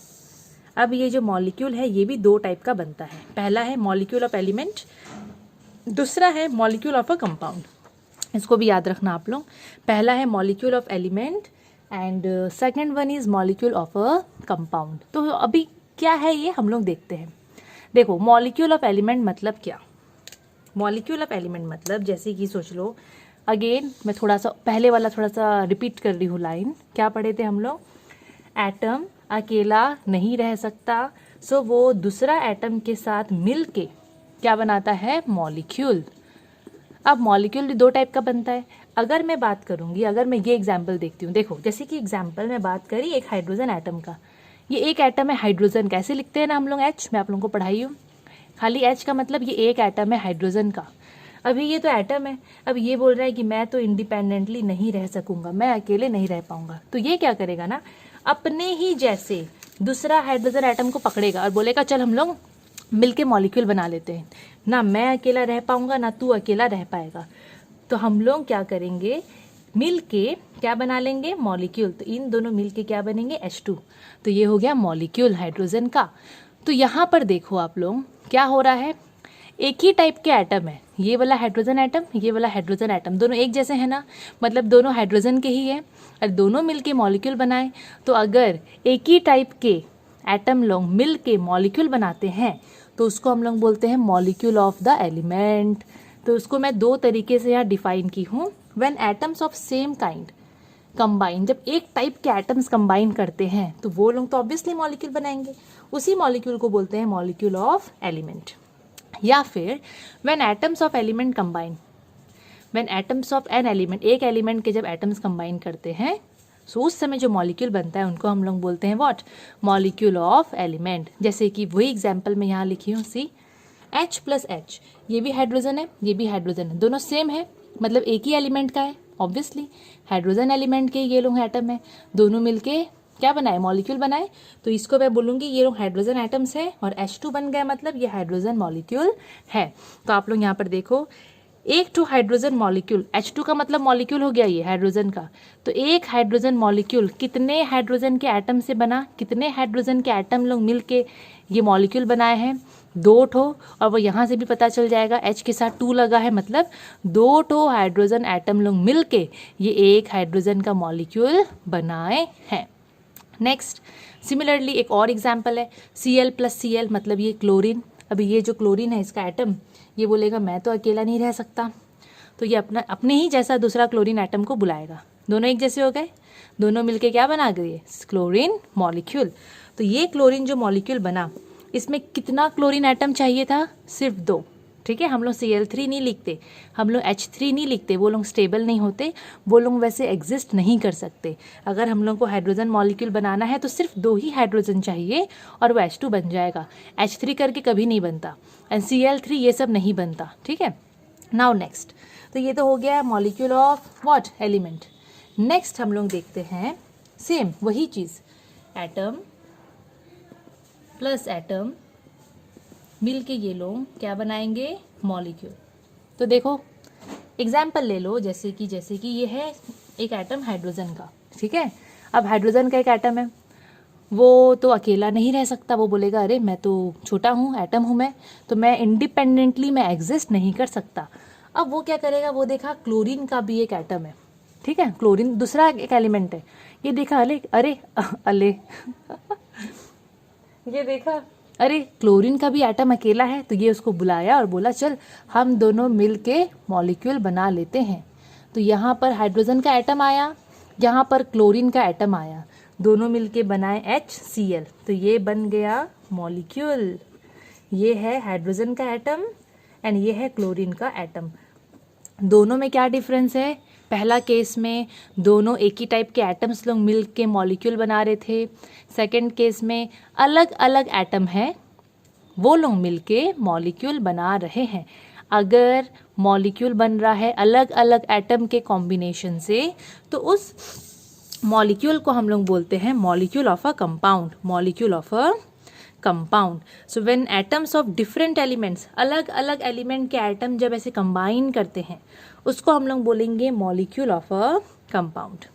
अब ये जो मॉलिक्यूल है ये भी दो टाइप का बनता है। पहला है मॉलिक्यूल ऑफ एलिमेंट, दूसरा है मॉलिक्यूल ऑफ अ कंपाउंड। इसको भी याद रखना आप लोग। पहला है molecule of element and second one is molecule of a compound. तो अभी क्या है ये हम लोग देखते हैं। देखो, मॉलिक्यूल ऑफ एलिमेंट मतलब क्या? मॉलिक्यूल ऑफ एलिमेंट मतलब जैसे कि सोच लो, अगेन मैं थोड़ा सा पहले वाला थोड़ा सा रिपीट कर रही हूँ लाइन। क्या पढ़े थे हम लोग? एटम अकेला नहीं रह सकता, सो वो दूसरा एटम के साथ मिलके क्या बनाता है, मॉलिक्यूल। अब मॉलिक्यूल भी दो टाइप का बनता है। अगर मैं बात करूंगी, अगर मैं ये एग्जाम्पल देखती हूँ, देखो जैसे कि एग्जाम्पल में बात करी एक हाइड्रोजन एटम का। ये एक एटम है हाइड्रोजन, कैसे लिखते हैं ना हम लोग, एच। मैं आप लोगों को पढ़ाई हूँ, खाली एच का मतलब ये एक एटम है हाइड्रोजन का। अभी ये तो एटम है, अब ये बोल रहा है कि मैं तो इंडिपेंडेंटली नहीं रह सकूंगा, मैं अकेले नहीं रह पाऊंगा। तो ये क्या करेगा ना, अपने ही जैसे दूसरा हाइड्रोजन एटम को पकड़ेगा और बोलेगा चल हम लोग मिलके मॉलिक्यूल बना लेते हैं। ना मैं अकेला रह पाऊंगा ना तू अकेला रह पाएगा, तो हम लोग क्या करेंगे, मिलके क्या बना लेंगे, मॉलिक्यूल। तो इन दोनों मिलके क्या बनेंगे, H2। तो ये हो गया मॉलिक्यूल हाइड्रोजन का। तो यहाँ पर देखो आप लोग क्या हो रहा है, एक ही टाइप के एटम है, ये वाला हाइड्रोजन एटम, ये वाला हाइड्रोजन एटम, दोनों एक जैसे हैं ना, मतलब दोनों हाइड्रोजन के ही है और दोनों मिलके मॉलिक्यूल बनाए। तो अगर एक ही टाइप के एटम लोग मिलके मॉलिक्यूल बनाते हैं तो उसको हम लोग बोलते हैं मॉलिक्यूल ऑफ द एलिमेंट। तो उसको मैं दो तरीके से यहाँ डिफाइन की हूँ। When atoms of same kind combine, जब एक टाइप के एटम्स कंबाइन करते हैं तो वो लोग तो ऑब्वियसली मॉलिक्यूल बनाएंगे, उसी मॉलिक्यूल को बोलते हैं मॉलिक्यूल ऑफ एलिमेंट। या फिर when atoms of element combine, when atoms of an element, एक एलिमेंट के जब एटम्स कंबाइन करते हैं सो उस समय जो मॉलिक्यूल बनता है उनको हम लोग बोलते हैं व्हाट, मॉलिक्यूल ऑफ एलिमेंट। जैसे कि वही एग्जांपल में यहाँ लिखी हूँ, सी H प्लस H, ये भी हाइड्रोजन है ये भी हाइड्रोजन है, दोनों सेम है, मतलब एक ही एलिमेंट का है, ऑब्वियसली हाइड्रोजन एलिमेंट के ये लोग एटम है, दोनों मिलके क्या बनाए, मॉलिक्यूल बनाए। तो इसको मैं बोलूंगी ये लोग हाइड्रोजन एटम्स है और H2 बन गया, मतलब ये हाइड्रोजन मॉलिक्यूल है। तो आप लोग यहाँ पर देखो, एक टू हाइड्रोजन मॉलिक्यूल, H2 का मतलब मॉलिक्यूल हो गया ये हाइड्रोजन का। तो एक हाइड्रोजन मॉलिक्यूल कितने हाइड्रोजन के एटम से बना, कितने हाइड्रोजन के एटम लोग मिलके ये मॉलिक्यूल बनाए हैं, दो ठो। और वो यहाँ से भी पता चल जाएगा, H के साथ 2 लगा है, मतलब दो ठो हाइड्रोजन एटम लोग मिलके ये एक हाइड्रोजन का मॉलिक्यूल बनाए हैं। नेक्स्ट, सिमिलरली एक और एग्जाम्पल है, Cl प्लस Cl, मतलब ये क्लोरीन। अभी ये जो क्लोरीन है इसका एटम, ये बोलेगा मैं तो अकेला नहीं रह सकता, तो ये अपने ही जैसा दूसरा क्लोरीन एटम को बुलाएगा, दोनों एक जैसे हो गए, दोनों मिलके क्या बना गए, क्लोरीन मॉलिक्यूल। तो ये क्लोरीन जो मॉलिक्यूल बना, इसमें कितना क्लोरीन एटम चाहिए था, सिर्फ 2। ठीक है, हम लोग Cl3 नहीं लिखते, हम लोग H3 नहीं लिखते, वो लोग स्टेबल नहीं होते, वो लोग वैसे एग्जिस्ट नहीं कर सकते। अगर हम लोग को हाइड्रोजन मॉलिक्यूल बनाना है तो सिर्फ 2 ही हाइड्रोजन चाहिए और वो H2 बन जाएगा, H3 करके कभी नहीं बनता, एंड Cl3 ये सब नहीं बनता। ठीक है, नाउ नेक्स्ट, तो ये तो हो गया molecule of what, element. Next हम लोग देखते हैं सेम वही चीज़, एटम प्लस एटम मिलके ये लोग क्या बनाएंगे, मॉलिक्यूल। तो देखो एग्जाम्पल ले लो, जैसे कि ये है एक एटम हाइड्रोजन का। ठीक है, अब हाइड्रोजन का एक एटम है, वो तो अकेला नहीं रह सकता, वो बोलेगा अरे मैं तो छोटा हूँ, एटम हूँ मैं, तो मैं इंडिपेंडेंटली मैं एग्जिस्ट नहीं कर सकता। अब वो क्या करेगा, वो देखा क्लोरीन का भी एक एटम है। ठीक है, क्लोरीन दूसरा एक एलिमेंट है, ये देखा अले ये देखा अरे क्लोरीन का भी एटम अकेला है, तो ये उसको बुलाया और बोला चल हम दोनों मिलके मॉलिक्यूल बना लेते हैं। तो यहाँ पर हाइड्रोजन का एटम आया, यहाँ पर क्लोरीन का एटम आया, दोनों मिलके बनाए HCl, तो ये बन गया मॉलिक्यूल। ये है हाइड्रोजन का एटम एंड ये है क्लोरीन का एटम। दोनों में क्या डिफरेंस है, पहला केस में दोनों एक ही टाइप के एटम्स लोग मिल के मॉलिक्यूल बना रहे थे। सेकंड केस में अलग अलग एटम हैं, वो लोग मिल के मॉलिक्यूल बना रहे हैं। अगर मॉलिक्यूल बन रहा है अलग अलग एटम के कॉम्बिनेशन से, तो उस मॉलिक्यूल को हम लोग बोलते हैं molecule of a compound, molecule of a compound. So when atoms of different elements, अलग अलग एलिमेंट के एटम जब ऐसे कंबाइन करते हैं, उसको हम लोग बोलेंगे मॉलिक्यूल ऑफ अ कंपाउंड।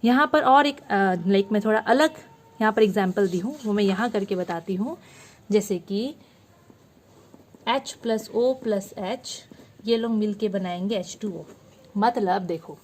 यहाँ पर और एक मैं थोड़ा अलग यहाँ पर एग्जाम्पल दी हूँ, वो मैं यहाँ करके बताती हूँ। जैसे कि H + O + H, ये लोग मिल के बनाएंगे H2O। मतलब देखो,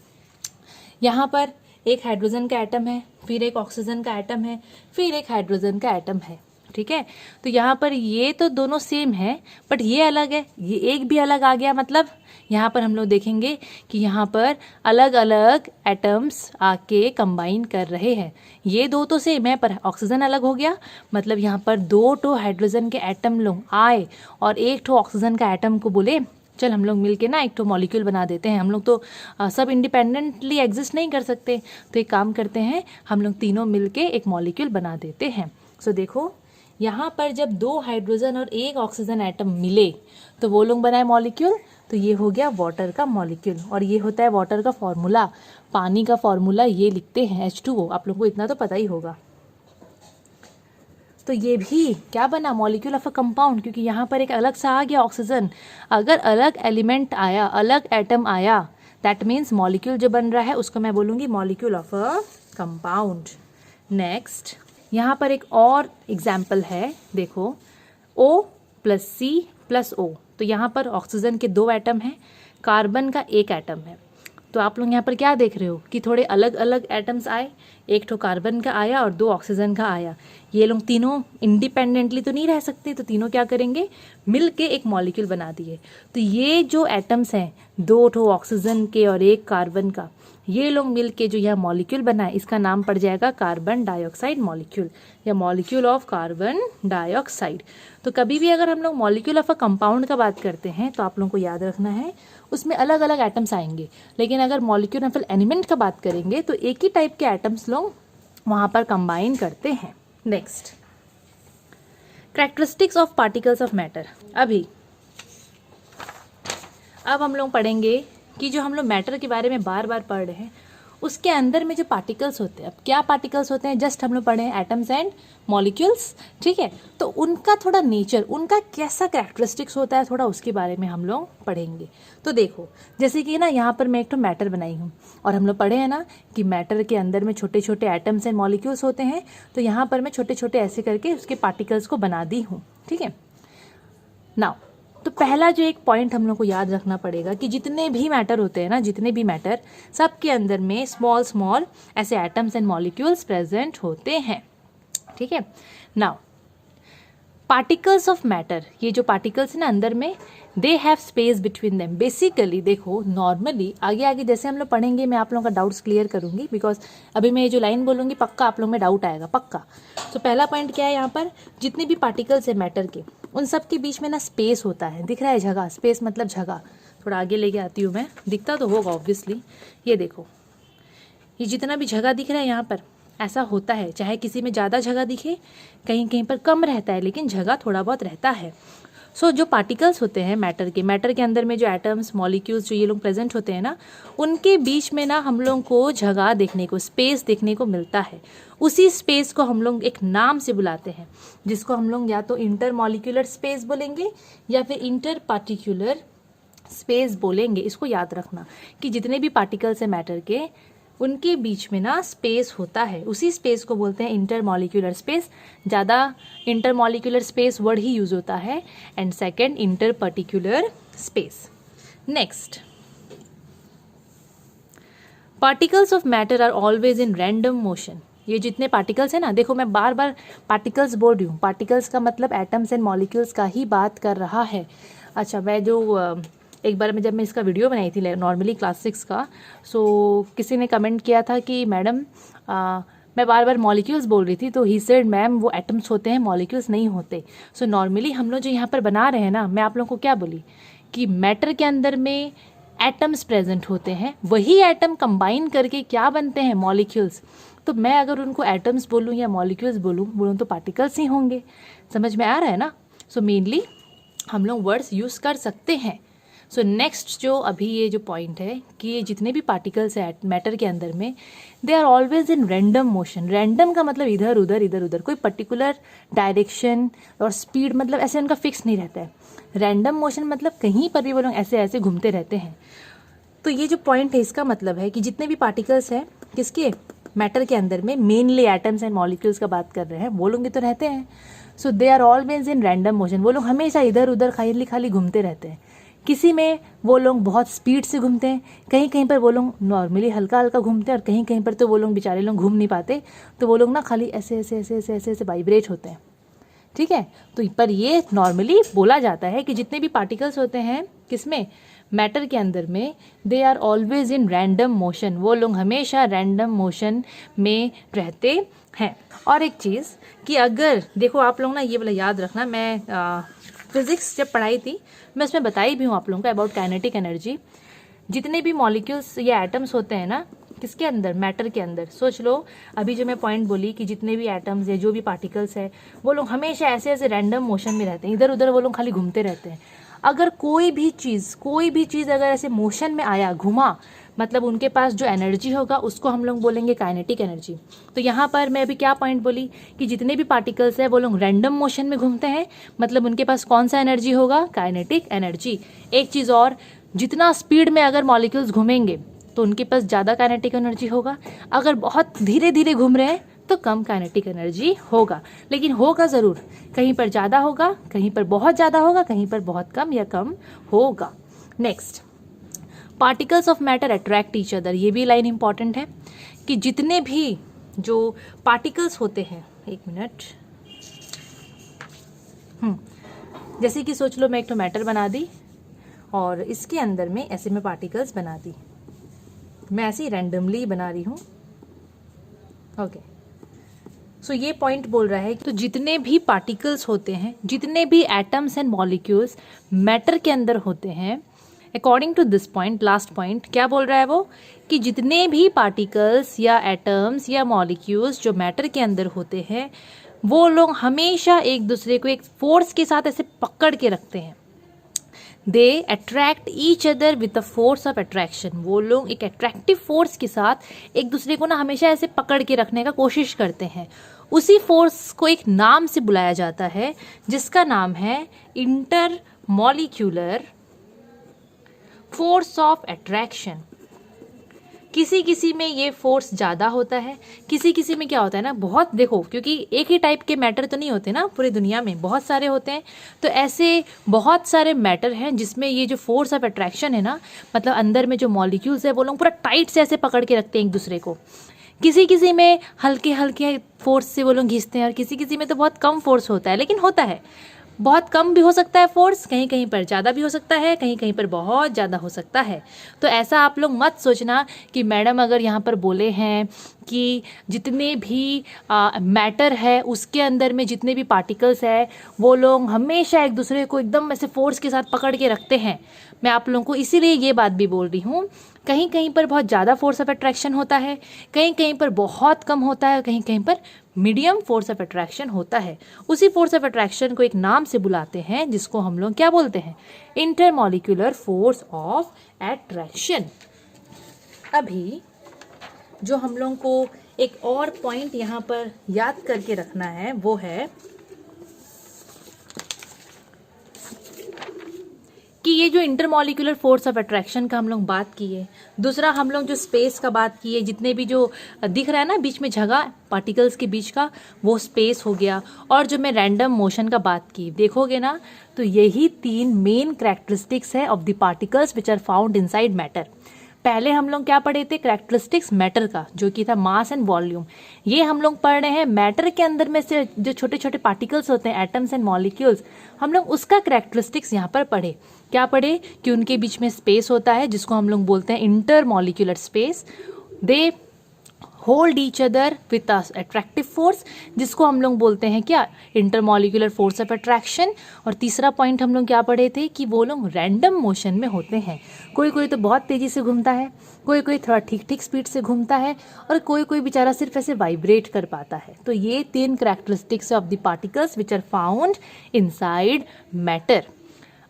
यहाँ पर एक हाइड्रोजन का एटम है, फिर एक ऑक्सीजन का एटम है, फिर एक हाइड्रोजन का एटम है, ठीक है। तो यहाँ पर ये तो दोनों सेम है, बट ये अलग है, ये एक भी अलग आ गया। मतलब यहाँ पर हम लोग देखेंगे कि यहाँ पर अलग अलग एटम्स आके कंबाइन कर रहे हैं। ये दो तो सेम है, पर ऑक्सीजन अलग हो गया। मतलब यहाँ पर 2 हाइड्रोजन के एटम लोग आए और 1 ऑक्सीजन का एटम को बोले चल हम लोग मिलके ना एक मॉलिक्यूल बना देते हैं। हम लोग तो सब इंडिपेंडेंटली एग्जिस्ट नहीं कर सकते, तो एक काम करते हैं, हम लोग तीनों मिलके एक मॉलिक्यूल बना देते हैं। सो देखो, यहाँ पर जब 2 हाइड्रोजन और 1 ऑक्सीजन एटम मिले तो वो लोग बनाए मॉलिक्यूल। तो ये हो गया वाटर का मॉलिक्यूल, और ये होता है वाटर का फॉर्मूला, पानी का फॉर्मूला ये लिखते हैं H2O। आप लोगों को इतना तो पता ही होगा। तो ये भी क्या बना, मॉलिक्यूल ऑफ अ कंपाउंड, क्योंकि यहाँ पर एक अलग सा आ गया ऑक्सीजन। अगर अलग एलिमेंट आया, अलग एटम आया, दैट मीन्स मॉलिक्यूल जो बन रहा है उसको मैं बोलूँगी molecule of a compound. Next, यहाँ पर एक और एग्जाम्पल है, देखो O + C + O। तो यहाँ पर ऑक्सीजन के 2 एटम हैं, कार्बन का 1 एटम है। तो आप लोग यहाँ पर क्या देख रहे हो कि थोड़े अलग अलग एटम्स आए, 1 कार्बन का आया और 2 ऑक्सीजन का आया। ये लोग तीनों इंडिपेंडेंटली तो नहीं रह सकते, तो तीनों क्या करेंगे, मिल के एक मॉलिक्यूल बना दिए। तो ये जो एटम्स हैं, 2 ऑक्सीजन के और 1 कार्बन का, ये लोग मिल के जो यह मॉलिक्यूल बनाए, इसका नाम पड़ जाएगा कार्बन डाइऑक्साइड मॉलिक्यूल या मॉलिक्यूल ऑफ कार्बन डाइऑक्साइड। तो कभी भी अगर हम लोग मॉलिक्यूल ऑफ अ कंपाउंड का बात करते हैं तो आप लोगों को याद रखना है उसमें अलग अलग एटम्स आएंगे। लेकिन अगर मॉलिक्यूल ऑफ एलिमेंट का बात करेंगे तो एक ही टाइप के एटम्स लोग वहाँ पर कंबाइन करते हैं। Next, characteristics of particles of matter. अब हम लोग पढ़ेंगे कि जो हम लोग मैटर के बारे में बार बार पढ़ रहे हैं, उसके अंदर में जो पार्टिकल्स होते हैं, अब क्या पार्टिकल्स होते हैं, जस्ट हम लोग पढ़े हैं एटम्स एंड मॉलिक्यूल्स, ठीक है। तो उनका थोड़ा नेचर, उनका कैसा कैरेक्टरिस्टिक्स होता है, थोड़ा उसके बारे में हम लोग पढ़ेंगे। तो देखो, जैसे कि ना यहाँ पर मैं एक मैटर बनाई हूँ, और हम लोग पढ़े हैं ना कि मैटर के अंदर में छोटे छोटे एटम्स एंड मॉलिक्यूल्स होते हैं। तो यहाँ पर मैं छोटे छोटे ऐसे करके उसके पार्टिकल्स को बना दी हूँ, ठीक है। नाउ, तो पहला जो एक पॉइंट हम लोग को याद रखना पड़ेगा कि जितने भी मैटर होते हैं ना, जितने भी मैटर, सबके अंदर में स्मॉल स्मॉल ऐसे एटम्स एंड मॉलिक्यूल्स प्रेजेंट होते हैं, ठीक है। नाउ, पार्टिकल्स ऑफ मैटर, ये जो पार्टिकल्स है ना अंदर में, they have space between them. Basically देखो, नॉर्मली आगे आगे जैसे हम लोग पढ़ेंगे, मैं आप लोगों का डाउट्स क्लियर करूंगी, बिकॉज अभी मैं ये जो लाइन बोलूंगी पक्का आप लोग में डाउट आएगा, पक्का। तो पहला पॉइंट क्या है, यहाँ पर जितने भी पार्टिकल्स है मैटर के, उन सब के बीच में ना स्पेस होता है। दिख रहा है जगह, स्पेस मतलब जगह। थोड़ा आगे लेके आती हूँ मैं, दिखता तो होगा ऑब्वियसली। ये देखो, ये जितना भी जगह दिख रहा है यहाँ पर, ऐसा होता है। चाहे किसी में ज़्यादा जगह दिखे, कहीं कहीं पर कम रहता है, लेकिन जगह थोड़ा बहुत रहता है। सो जो पार्टिकल्स होते हैं मैटर के अंदर में जो एटम्स मॉलिक्यूल्स जो ये लोग प्रेजेंट होते हैं ना, उनके बीच में ना हम लोग को जगह देखने को, स्पेस देखने को मिलता है। उसी स्पेस को हम लोग एक नाम से बुलाते हैं, जिसको हम लोग या तो इंटर मॉलिक्यूलर स्पेस बोलेंगे या फिर इंटर पार्टिकुलर स्पेस बोलेंगे। इसको याद रखना कि जितने भी पार्टिकल्स हैं मैटर के, उनके बीच में ना स्पेस होता है, उसी स्पेस को बोलते हैं इंटरमॉलिक्यूलर स्पेस। ज़्यादा इंटरमॉलिक्यूलर स्पेस वर्ड ही यूज होता है, and second inter particular space. Next, particles of matter are always in random motion. ये जितने पार्टिकल्स हैं ना, देखो मैं बार बार पार्टिकल्स बोल रही हूँ, पार्टिकल्स का मतलब एटम्स एंड मॉलिक्यूल्स का ही बात कर रहा है। अच्छा, मैं जो एक बार में जब मैं इसका वीडियो बनाई थी नॉर्मली क्लास 6 का, सो किसी ने कमेंट किया था कि मैडम मैं बार बार मॉलिक्यूल्स बोल रही थी, तो ही सेड मैम वो एटम्स होते हैं, मॉलिक्यूल्स नहीं होते। सो नॉर्मली हम लोग जो यहाँ पर बना रहे हैं ना, मैं आप लोगों को क्या बोली कि मैटर के अंदर में एटम्स प्रेजेंट होते हैं, वही एटम कंबाइन करके क्या बनते हैं, मॉलिक्यूल्स। तो मैं अगर उनको एटम्स बोलूँ या मॉलिक्यूल्स बोलूँ तो पार्टिकल्स ही होंगे। समझ में आ रहा है ना। सो मेनली हम लोग वर्ड्स यूज़ कर सकते हैं। सो नेक्स्ट जो अभी ये जो पॉइंट है कि ये जितने भी पार्टिकल्स हैं मैटर के अंदर में, they are always in random motion. Random का मतलब इधर उधर इधर उधर, कोई पर्टिकुलर डायरेक्शन और स्पीड मतलब ऐसे उनका फिक्स नहीं रहता है। रैंडम मोशन मतलब कहीं पर भी वो लोग ऐसे ऐसे घूमते रहते हैं। तो ये जो पॉइंट है इसका मतलब है कि जितने भी पार्टिकल्स हैं किसके, मैटर के अंदर में, मेनली एटम्स एंड मॉलिक्यूल्स का बात कर रहे हैं, वो लोग तो रहते हैं। So they are always in random motion. वो लोग हमेशा इधर उधर खाली खाली घूमते रहते हैं। किसी में वो लोग बहुत स्पीड से घूमते हैं, कहीं कहीं पर वो लोग नॉर्मली हल्का हल्का घूमते हैं, और कहीं कहीं पर तो वो लोग बेचारे लोग घूम नहीं पाते, तो वो लोग ना खाली ऐसे ऐसे ऐसे ऐसे ऐसे ऐसे वाइब्रेट होते हैं। ठीक है। तो पर ये नॉर्मली बोला जाता है कि जितने भी पार्टिकल्स होते हैं किसमें, मैटर के अंदर में, they are always in random motion. वो लोग हमेशा रैंडम मोशन में रहते हैं। और एक चीज़ कि अगर देखो आप लोग ना ये वाला याद रखना, मैं फिजिक्स जब पढ़ाई थी मैं उसमें बताई भी हूँ आप लोगों को अबाउट काइनेटिक एनर्जी। जितने भी मॉलिक्यूल्स या एटम्स होते हैं ना किसके अंदर, मैटर के अंदर, सोच लो अभी जो मैं पॉइंट बोली कि जितने भी एटम्स या जो भी पार्टिकल्स है वो लोग हमेशा ऐसे ऐसे रैंडम मोशन में रहते हैं, इधर उधर वो लोग खाली घूमते रहते हैं। अगर कोई भी चीज़ अगर ऐसे मोशन में आया, घुमा, मतलब उनके पास जो एनर्जी होगा उसको हम लोग बोलेंगे काइनेटिक एनर्जी। तो यहाँ पर मैं अभी क्या पॉइंट बोली कि जितने भी पार्टिकल्स है वो लोग रैंडम मोशन में घूमते हैं, मतलब उनके पास कौन सा एनर्जी होगा, काइनेटिक एनर्जी। एक चीज़ और, जितना स्पीड में अगर मॉलिक्यूल्स घूमेंगे तो उनके पास ज़्यादा काइनेटिक एनर्जी होगा, अगर बहुत धीरे धीरे घूम रहे हैं तो कम काइनेटिक एनर्जी होगा। लेकिन होगा ज़रूर, कहीं पर ज़्यादा होगा, कहीं पर बहुत ज़्यादा होगा, कहीं पर बहुत कम या कम होगा। Next, particles of matter attract each other. ये भी लाइन इंपॉर्टेंट है कि जितने भी जो पार्टिकल्स होते हैं, एक मिनट, जैसे कि सोच लो मैं एक तो मैटर बना दी और इसके अंदर में ऐसे में पार्टिकल्स बना दी, मैं ऐसे ही रैंडमली बना रही हूँ। ओके, सो ये पॉइंट बोल रहा है कि तो जितने भी पार्टिकल्स होते हैं, जितने भी एटम्स एंड मॉलिक्यूल्स मैटर के अंदर होते हैं, according to this point, last point क्या बोल रहा है वो, कि जितने भी पार्टिकल्स या एटम्स या मॉलिक्यूल्स जो मैटर के अंदर होते हैं वो लोग हमेशा एक दूसरे को एक फोर्स के साथ ऐसे पकड़ के रखते हैं। They attract each other with the force of attraction. वो लोग एक अट्रैक्टिव फोर्स के साथ एक दूसरे को ना हमेशा ऐसे पकड़ के रखने का कोशिश करते हैं। उसी फोर्स को एक नाम से बुलाया जाता है जिसका नाम है inter molecular force of attraction. किसी किसी में ये फोर्स ज़्यादा होता है, किसी किसी में क्या होता है ना, बहुत देखो क्योंकि एक ही टाइप के मैटर तो नहीं होते ना, पूरी दुनिया में बहुत सारे होते हैं। तो ऐसे बहुत सारे मैटर हैं जिसमें ये जो फोर्स ऑफ अट्रैक्शन है ना, मतलब अंदर में जो मॉलिक्यूल्स है वो लोग पूरा टाइट से ऐसे पकड़ के रखते हैं एक दूसरे को। किसी किसी में हल्के हल्के फोर्स से वो लोग घिसते हैं और किसी किसी में तो बहुत कम फोर्स होता है, लेकिन होता है, बहुत कम भी हो सकता है फोर्स, कहीं कहीं पर ज़्यादा भी हो सकता है, कहीं कहीं पर बहुत ज़्यादा हो सकता है। तो ऐसा आप लोग मत सोचना कि मैडम अगर यहाँ पर बोले हैं कि जितने भी मैटर है उसके अंदर में जितने भी पार्टिकल्स है वो लोग हमेशा एक दूसरे को एकदम ऐसे फोर्स के साथ पकड़ के रखते हैं। मैं आप लोगों को इसीलिए ये बात भी बोल रही हूँ, कहीं कहीं पर बहुत ज़्यादा फोर्स ऑफ अट्रैक्शन होता है, कहीं कहीं पर बहुत कम होता है, कहीं कहीं पर मीडियम फोर्स ऑफ अट्रैक्शन होता है। उसी फोर्स ऑफ अट्रैक्शन को एक नाम से बुलाते हैं जिसको हम लोग क्या बोलते हैं, इंटरमॉलिक्यूलर फोर्स ऑफ अट्रैक्शन। अभी जो हम लोग को एक और पॉइंट यहाँ पर याद करके रखना है वो है कि ये जो इंटरमॉलिक्यूलर फोर्स ऑफ अट्रैक्शन का हम लोग बात किए, दूसरा हम लोग जो स्पेस का बात किए, जितने भी जो दिख रहा है ना बीच में जगह पार्टिकल्स के बीच का, वो स्पेस हो गया। और जो मैं रैंडम मोशन का बात की, देखोगे ना तो यही 3 मेन कैरेक्टरिस्टिक्स है of the particles which are found inside matter. पहले हम लोग क्या पढ़े थे, कैरेक्टरिस्टिक्स मैटर का, जो कि था मास एंड वॉल्यूम। ये हम लोग पढ़ रहे हैं मैटर के अंदर में से जो छोटे छोटे पार्टिकल्स होते हैं, एटम्स एंड मॉलिक्यूल्स, हम लोग उसका कैरेक्टरिस्टिक्स यहाँ पर पढ़े। क्या पढ़े कि उनके बीच में स्पेस होता है जिसको हम लोग बोलते हैं inter molecular space. They hold each other with attractive force, जिसको हम लोग बोलते हैं क्या, इंटरमॉलिक्यूलर फोर्स ऑफ अट्रैक्शन। और तीसरा पॉइंट हम लोग क्या पढ़े थे कि वो लोग रैंडम मोशन में होते हैं, कोई कोई तो बहुत तेज़ी से घूमता है, कोई कोई थोड़ा ठीक ठीक स्पीड से घूमता है, और कोई कोई बेचारा सिर्फ ऐसे वाइब्रेट कर पाता है। तो ये 3 characteristics of the particles which are found inside matter.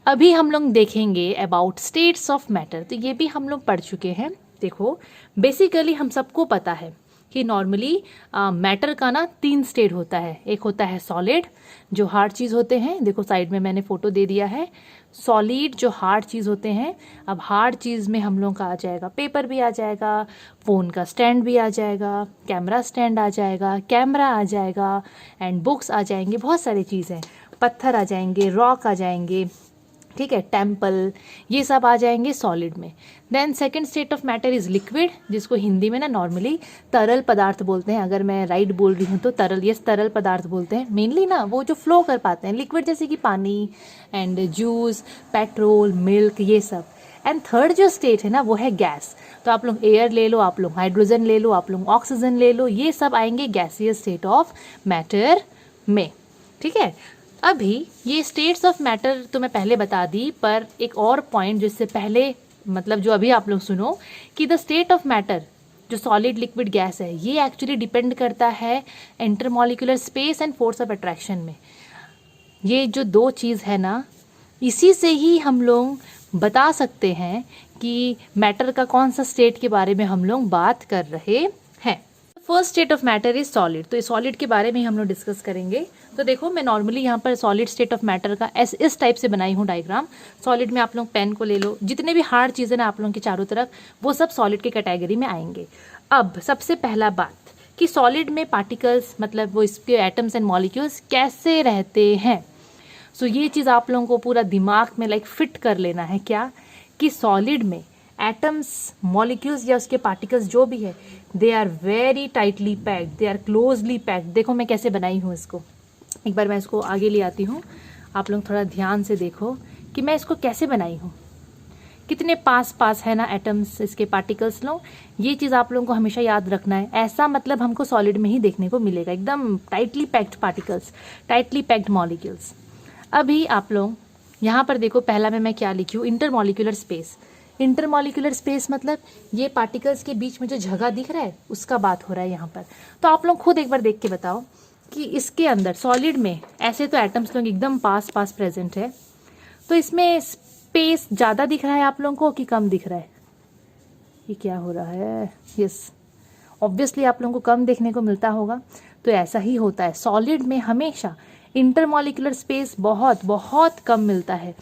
अभी हम लोग देखेंगे अबाउट स्टेट्स ऑफ मैटर, तो ये भी हम लोग पढ़ चुके हैं। देखो बेसिकली हम सबको पता है कि नॉर्मली मैटर का ना 3 स्टेट होता है। एक होता है सॉलिड, जो हार्ड चीज़ होते हैं, देखो साइड में मैंने फोटो दे दिया है, सॉलिड जो हार्ड चीज़ होते हैं। अब हार्ड चीज़ में हम लोग का आ जाएगा पेपर भी आ जाएगा, फ़ोन का स्टैंड भी आ जाएगा, कैमरा स्टैंड आ जाएगा, कैमरा आ जाएगा, एंड बुक्स आ जाएंगे, बहुत सारी चीज़ें, पत्थर आ जाएंगे, रॉक आ जाएंगे, ठीक है, टेम्पल, ये सब आ जाएंगे सॉलिड में। Then second state of matter is liquid, जिसको हिंदी में ना नॉर्मली तरल पदार्थ बोलते हैं। अगर मैं राइट बोल रही हूँ तो तरल, यस तरल पदार्थ बोलते हैं मेनली ना, वो जो फ्लो कर पाते हैं, लिक्विड जैसे कि पानी एंड जूस, पेट्रोल, मिल्क, ये सब। एंड थर्ड जो स्टेट है ना वो है गैस। तो आप लोग एयर ले लो, आप लोग हाइड्रोजन ले लो, आप लोग ऑक्सीजन ले लो, ये सब आएंगे गैसियस स्टेट ऑफ मैटर में, ठीक है। अभी ये स्टेट्स ऑफ मैटर तो मैं पहले बता दी, पर एक और पॉइंट जिससे पहले, मतलब जो अभी आप लोग सुनो, कि द स्टेट ऑफ मैटर जो सॉलिड लिक्विड गैस है, ये एक्चुअली डिपेंड करता है intermolecular space and force of attraction में। ये जो 2 चीज़ है ना, इसी से ही हम लोग बता सकते हैं कि मैटर का कौन सा स्टेट के बारे में हम लोग बात कर रहे हैं। First state of matter is solid, तो इस सॉलिड के बारे में हम लोग डिस्कस करेंगे। तो देखो मैं नॉर्मली यहाँ पर सॉलिड स्टेट ऑफ मैटर का इस टाइप से बनाई हूँ डायग्राम। सॉलिड में आप लोग पेन को ले लो, जितने भी हार्ड चीज़ें ना आप लोगों के चारों तरफ, वो सब सॉलिड के कैटेगरी में आएंगे। अब सबसे पहला बात कि सॉलिड में पार्टिकल्स, मतलब वो इसके एटम्स एंड मॉलिक्यूल्स कैसे रहते हैं। सो ये चीज़ आप लोगों को पूरा दिमाग में लाइक फिट कर लेना है, क्या कि सॉलिड में एटम्स, मॉलिक्यूल्स या उसके पार्टिकल्स जो भी है, they are very tightly packed, they are closely packed. देखो मैं कैसे बनाई हूँ इसको, एक बार मैं इसको आगे ले आती हूँ, आप लोग थोड़ा ध्यान से देखो कि मैं इसको कैसे बनाई हूँ। कितने पास पास है ना एटम्स, इसके पार्टिकल्स लोग, ये चीज़ आप लोगों को हमेशा याद रखना है। ऐसा मतलब हमको सॉलिड में ही देखने को मिलेगा, एकदम tightly packed particles, tightly packed molecules. अभी आप लोग यहाँ पर देखो, पहला में मैं क्या लिखी हूँ, इंटरमॉलिक्यूलर स्पेस। इंटरमॉलिक्यूलर स्पेस मतलब ये पार्टिकल्स के बीच में जो जगह दिख रहा है उसका बात हो रहा है यहाँ पर। तो आप लोग खुद एक बार देख के बताओ कि इसके अंदर सॉलिड में ऐसे तो एटम्स लोग एकदम पास पास प्रेजेंट है, तो इसमें स्पेस ज़्यादा दिख रहा है आप लोगों को कि कम दिख रहा है? ये क्या हो रहा है? यस, ऑब्वियसली आप लोगों को कम देखने को मिलता होगा। तो ऐसा ही होता है, सॉलिड में हमेशा इंटरमॉलिक्यूलर स्पेस बहुत बहुत कम मिलता है।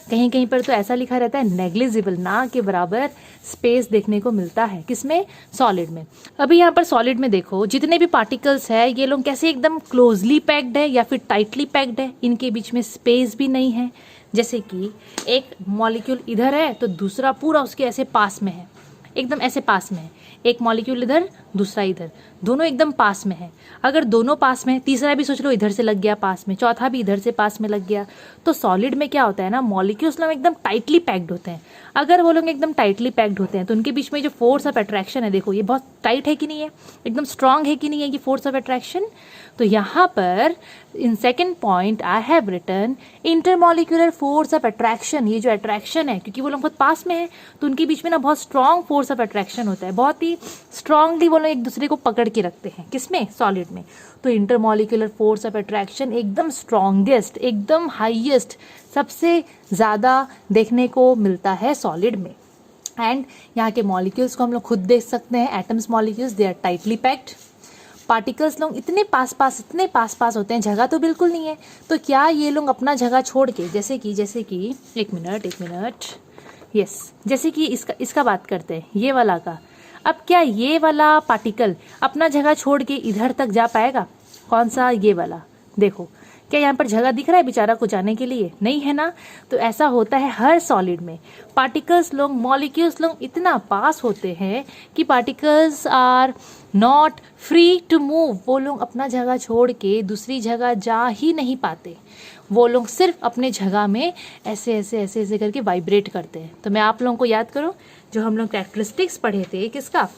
कहीं कहीं पर तो ऐसा लिखा रहता है नेग्लिजिबल, ना के बराबर स्पेस देखने को मिलता है। किसमें? सॉलिड में। अभी यहाँ पर सॉलिड में देखो जितने भी पार्टिकल्स है, ये लोग कैसे एकदम क्लोजली पैक्ड है या फिर टाइटली पैक्ड है, इनके बीच में स्पेस भी नहीं है। जैसे कि एक मॉलिक्यूल इधर है तो दूसरा पूरा उसके ऐसे पास में है, एकदम ऐसे पास में है। एक मॉलिक्यूल इधर, दूसरा इधर, दोनों एकदम पास में है। अगर दोनों पास में, तीसरा भी सोच लो इधर से लग गया पास में, चौथा भी इधर से पास में लग गया, तो सॉलिड में क्या होता है ना, मॉलिक्यूल्स लोग एकदम टाइटली पैक्ड होते हैं। अगर वो लोग एकदम टाइटली पैक्ड होते हैं तो उनके बीच में जो फोर्स ऑफ अट्रैक्शन है, देखो ये बहुत टाइट है कि नहीं है, एकदम स्ट्रांग है कि नहीं है ये फोर्स ऑफ अट्रैक्शन। तो यहाँ पर in second point I have written intermolecular force of attraction. ये जो अट्रैक्शन है, क्योंकि वो लोग बहुत पास में है तो उनके बीच में ना बहुत स्ट्रांग फोर्स ऑफ अट्रैक्शन होता है, बहुत ही स्ट्रांगली वो लोग एक दूसरे को पकड़ के रखते हैं। किसमें? सॉलिड में। तो इंटरमॉलिक्यूलर फोर्स ऑफ अट्रैक्शन एकदम स्ट्रांगेस्ट, एकदम हाईएस्ट, सबसे ज़्यादा देखने को मिलता है सॉलिड में। एंड यहाँ के मॉलिक्यूल्स को हम लोग खुद देख सकते हैं, atoms molecules, they are tightly packed. Particles लोग इतने पास पास होते हैं, जगह तो बिल्कुल नहीं है। तो क्या ये लोग अपना जगह छोड़ के, जैसे कि एक मिनट, यस, जैसे कि इसका बात करते हैं, ये वाला का। अब क्या ये वाला पार्टिकल अपना जगह छोड़ के इधर तक जा पाएगा? कौन सा? ये वाला। देखो क्या यहाँ पर जगह दिख रहा है बेचारा को जाने के लिए? नहीं है ना। तो ऐसा होता है हर सॉलिड में, पार्टिकल्स लोग, मॉलिक्यूल्स लोग इतना पास होते हैं कि particles are not free to move. वो लोग अपना जगह छोड़ के दूसरी जगह जा ही नहीं पाते, वो लोग सिर्फ अपने जगह में ऐसे ऐसे ऐसे ऐसे करके वाइब्रेट करते हैं। तो मैं आप लोगों को याद करो, जो हम लोग कैरेक्टरिस्टिक्स पढ़े थे किसका,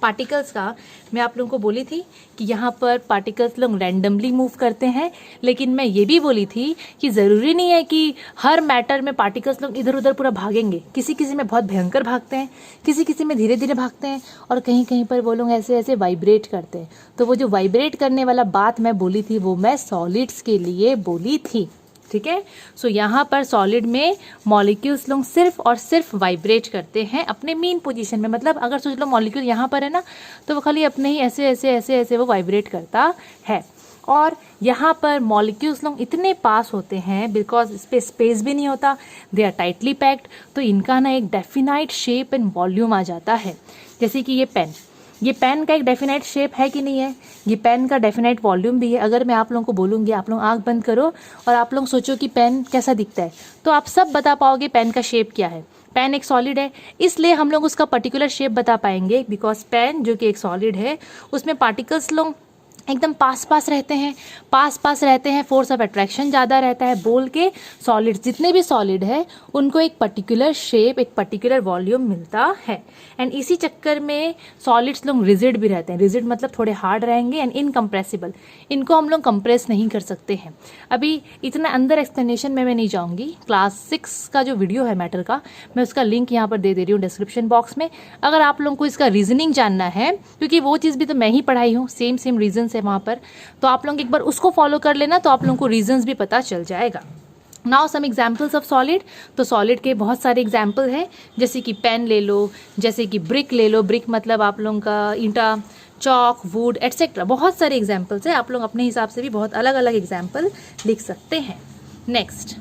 पार्टिकल्स का मैं आप लोगों को बोली थी कि यहाँ पर पार्टिकल्स लोग रैंडमली मूव करते हैं, लेकिन मैं ये भी बोली थी कि ज़रूरी नहीं है कि हर मैटर में पार्टिकल्स लोग इधर उधर पूरा भागेंगे। किसी किसी में बहुत भयंकर भागते हैं, किसी किसी में धीरे धीरे भागते हैं, और कहीं कहीं पर वो लोग ऐसे ऐसे वाइब्रेट करते हैं। तो वो जो वाइब्रेट करने वाला बात मैं बोली थी वो मैं सॉलिड्स के लिए बोली थी, ठीक है। सो यहाँ पर सॉलिड में मॉलिक्यूल्स लोग सिर्फ और सिर्फ वाइब्रेट करते हैं अपने मेन पोजीशन में। मतलब अगर सोच लो मॉलिक्यूल यहाँ पर है ना, तो वो खाली अपने ही ऐसे ऐसे ऐसे ऐसे वो वाइब्रेट करता है। और यहाँ पर मॉलिक्यूल्स लोग इतने पास होते हैं बिकॉज इस पे स्पेस भी नहीं होता, दे आर टाइटली पैक्ड, तो इनका ना एक डेफिनाइट शेप एंड वॉल्यूम आ जाता है। जैसे कि ये पेन का एक डेफिनेट शेप है कि नहीं है, ये पेन का डेफिनेट वॉल्यूम भी है। अगर मैं आप लोगों को बोलूँगी आप लोग आंख बंद करो और आप लोग सोचो कि पेन कैसा दिखता है, तो आप सब बता पाओगे पेन का शेप क्या है। पेन एक सॉलिड है, इसलिए हम लोग उसका पर्टिकुलर शेप बता पाएंगे, बिकॉज पेन जो कि एक सॉलिड है उसमें पार्टिकल्स लोग एकदम पास पास रहते हैं, फोर्स ऑफ अट्रैक्शन ज़्यादा रहता है। बोल के सॉलिड जितने भी सॉलिड है उनको एक पर्टिकुलर शेप, एक पर्टिकुलर वॉल्यूम मिलता है। एंड इसी चक्कर में सॉलिड्स लोग रिजिड भी रहते हैं। रिजिड मतलब थोड़े हार्ड रहेंगे एंड इनकम्प्रेसिबल, इनको हम लोग कंप्रेस नहीं कर सकते हैं। अभी इतना अंदर एक्सप्लेनेशन में मैं नहीं जाऊँगी। क्लास 6 का जो वीडियो है मैटर का, मैं उसका लिंक यहाँ पर दे दे रही हूँ डिस्क्रिप्शन बॉक्स में। अगर आप लोगों को इसका रीजनिंग जानना है, क्योंकि वो चीज़ भी तो मैं ही पढ़ाई हूँ, सेम रीजन है वहाँ पर, तो आप लोग एक बार उसको फॉलो कर लेना, तो आप लोगों को रीजंस भी पता चल जाएगा। Now some examples of solid. तो सॉलिड के बहुत सारे एग्जाम्पल हैं, जैसे कि पेन ले लो, जैसे कि ब्रिक ले लो। ब्रिक मतलब आप लोगों का ईंटा, चॉक, वुड एटसेट्रा, बहुत सारे एग्जाम्पल्स हैं। आप लोग अपने हिसाब से भी बहुत अलग अलग एग्जाम्पल लिख सकते हैं। Next,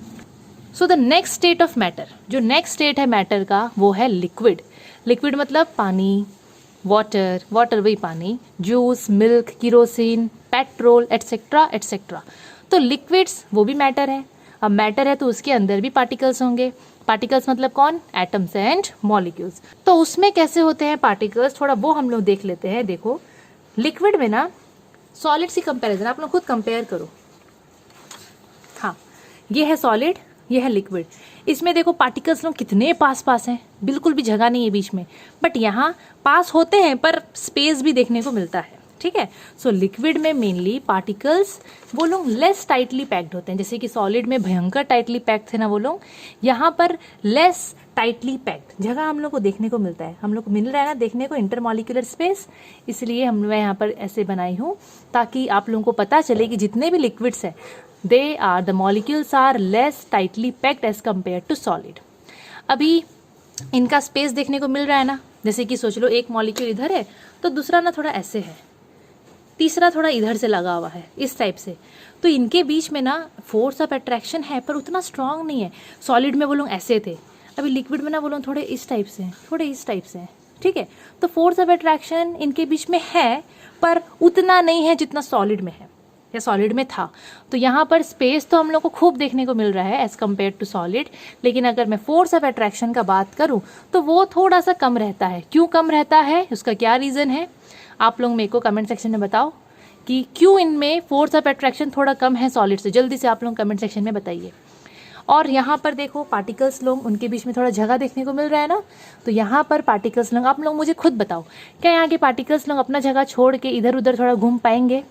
so the next state of matter, जो नेक्स्ट स्टेट है मैटर का वो है लिक्विड। लिक्विड मतलब पानी, वाटर वही पानी, juice, milk, kerosene, petrol etcetera etcetera. तो लिक्विड्स वो भी मैटर है। अब मैटर है तो उसके अंदर भी पार्टिकल्स होंगे। पार्टिकल्स मतलब कौन? Atoms and molecules. तो उसमें कैसे होते हैं पार्टिकल्स, थोड़ा वो हम लोग देख लेते हैं। देखो लिक्विड में ना सॉलिड से कंपैरिजन आप लोग खुद कंपेयर करो। हाँ, ये है सॉलिड, ये है लिक्विड। इसमें देखो पार्टिकल्स लोग कितने पास पास हैं, बिल्कुल भी जगह नहीं है बीच में, बट यहाँ पास होते हैं पर स्पेस भी देखने को मिलता है, ठीक है। सो लिक्विड में मेनली पार्टिकल्स वो लोग लेस टाइटली पैक्ड होते हैं। जैसे कि सॉलिड में भयंकर टाइटली पैक्ड थे ना वो लोग, यहाँ पर लेस टाइटली पैक्ड जगह हम लोग को देखने को मिलता है। हम लोग को मिल रहा है ना देखने को इंटरमॉलिक्यूलर स्पेस, इसलिए मैं यहाँ पर ऐसे बनाई हूँ ताकि आप लोगों को पता चले कि जितने भी लिक्विड्स हैं the molecules are less tightly packed as compared to solid। अभी इनका स्पेस देखने को मिल रहा है ना, जैसे कि सोच लो एक मॉलिक्यूल इधर है तो दूसरा ना थोड़ा ऐसे है, तीसरा थोड़ा इधर से लगा हुआ है, इस टाइप से। तो इनके बीच में ना फोर्स ऑफ अट्रैक्शन है पर उतना स्ट्रांग नहीं है। सॉलिड में वो लोग ऐसे थे, अभी लिक्विड में ना वो लोग थोड़े इस टाइप से हैं, थोड़े इस टाइप से हैं, ठीक है। तो फोर्स ऑफ अट्रैक्शन इनके बीच में है पर उतना नहीं है जितना सॉलिड में है या सॉलिड में था। तो यहाँ पर स्पेस तो हम लोग को खूब देखने को मिल रहा है एज कम्पेयर टू सॉलिड, लेकिन अगर मैं फोर्स ऑफ अट्रैक्शन का बात करूँ तो वो थोड़ा सा कम रहता है। क्यों कम रहता है, उसका क्या रीज़न है, आप लोग मेरे को कमेंट सेक्शन में बताओ कि क्यों इनमें फोर्स ऑफ अट्रैक्शन थोड़ा कम है सॉलिड से। जल्दी से आप लोग कमेंट सेक्शन में बताइए। और यहाँ पर देखो पार्टिकल्स लोग, उनके बीच में थोड़ा जगह देखने को मिल रहा है ना, तो यहाँ पर पार्टिकल्स लोग, आप लोग मुझे खुद बताओ क्या यहाँ के पार्टिकल्स लोग अपना जगह छोड़ के इधर उधर थोड़ा घूम पाएंगे?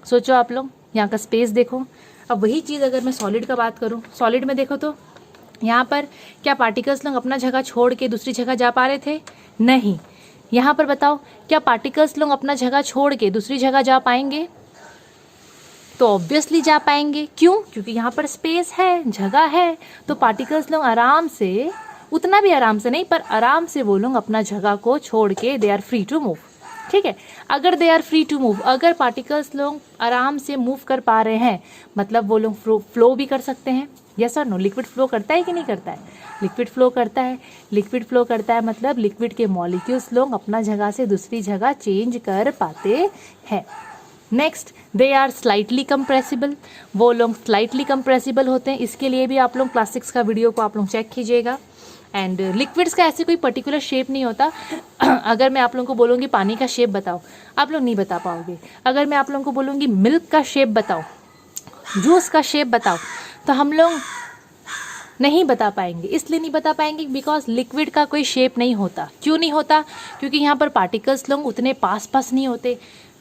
सोचो आप लोग, यहाँ का स्पेस देखो। अब वही चीज़ अगर मैं सॉलिड का बात करूँ, सॉलिड में देखो तो यहाँ पर क्या पार्टिकल्स लोग अपना जगह छोड़ के दूसरी जगह जा पा रहे थे? नहीं। यहाँ पर बताओ क्या पार्टिकल्स लोग अपना जगह छोड़ के दूसरी जगह जा पाएंगे? तो ऑब्वियसली जा पाएंगे। क्यों? क्योंकि यहाँ पर स्पेस है, जगह है। तो पार्टिकल्स लोग आराम से, उतना भी आराम से नहीं पर आराम से वो लोग अपना जगह को छोड़ के they are free to move, ठीक है। अगर they are free to move, अगर पार्टिकल्स लोग आराम से मूव कर पा रहे हैं, मतलब वो लोग फ्लो भी कर सकते हैं। यस और नो? लिक्विड फ्लो करता है कि नहीं करता है? लिक्विड फ्लो करता है। लिक्विड फ्लो करता है मतलब लिक्विड के मॉलिक्यूल्स लोग अपना जगह से दूसरी जगह चेंज कर पाते हैं। Next, they are slightly compressible. वो लोग स्लाइटली कंप्रेसिबल होते हैं। इसके लिए भी आप लोग क्लास 6 का वीडियो को आप लोग चेक कीजिएगा। एंड लिक्विड्स का ऐसे कोई पर्टिकुलर शेप नहीं होता। अगर मैं आप लोगों को बोलूँगी पानी का शेप बताओ, आप लोग नहीं बता पाओगे। अगर मैं आप लोगों को बोलूँगी मिल्क का शेप बताओ, जूस का शेप बताओ, तो हम लोग नहीं बता पाएंगे। इसलिए नहीं बता पाएंगे बिकॉज लिक्विड का कोई शेप नहीं होता। क्यों नहीं होता? क्योंकि यहाँ पर पार्टिकल्स लोग उतने पास पास नहीं होते।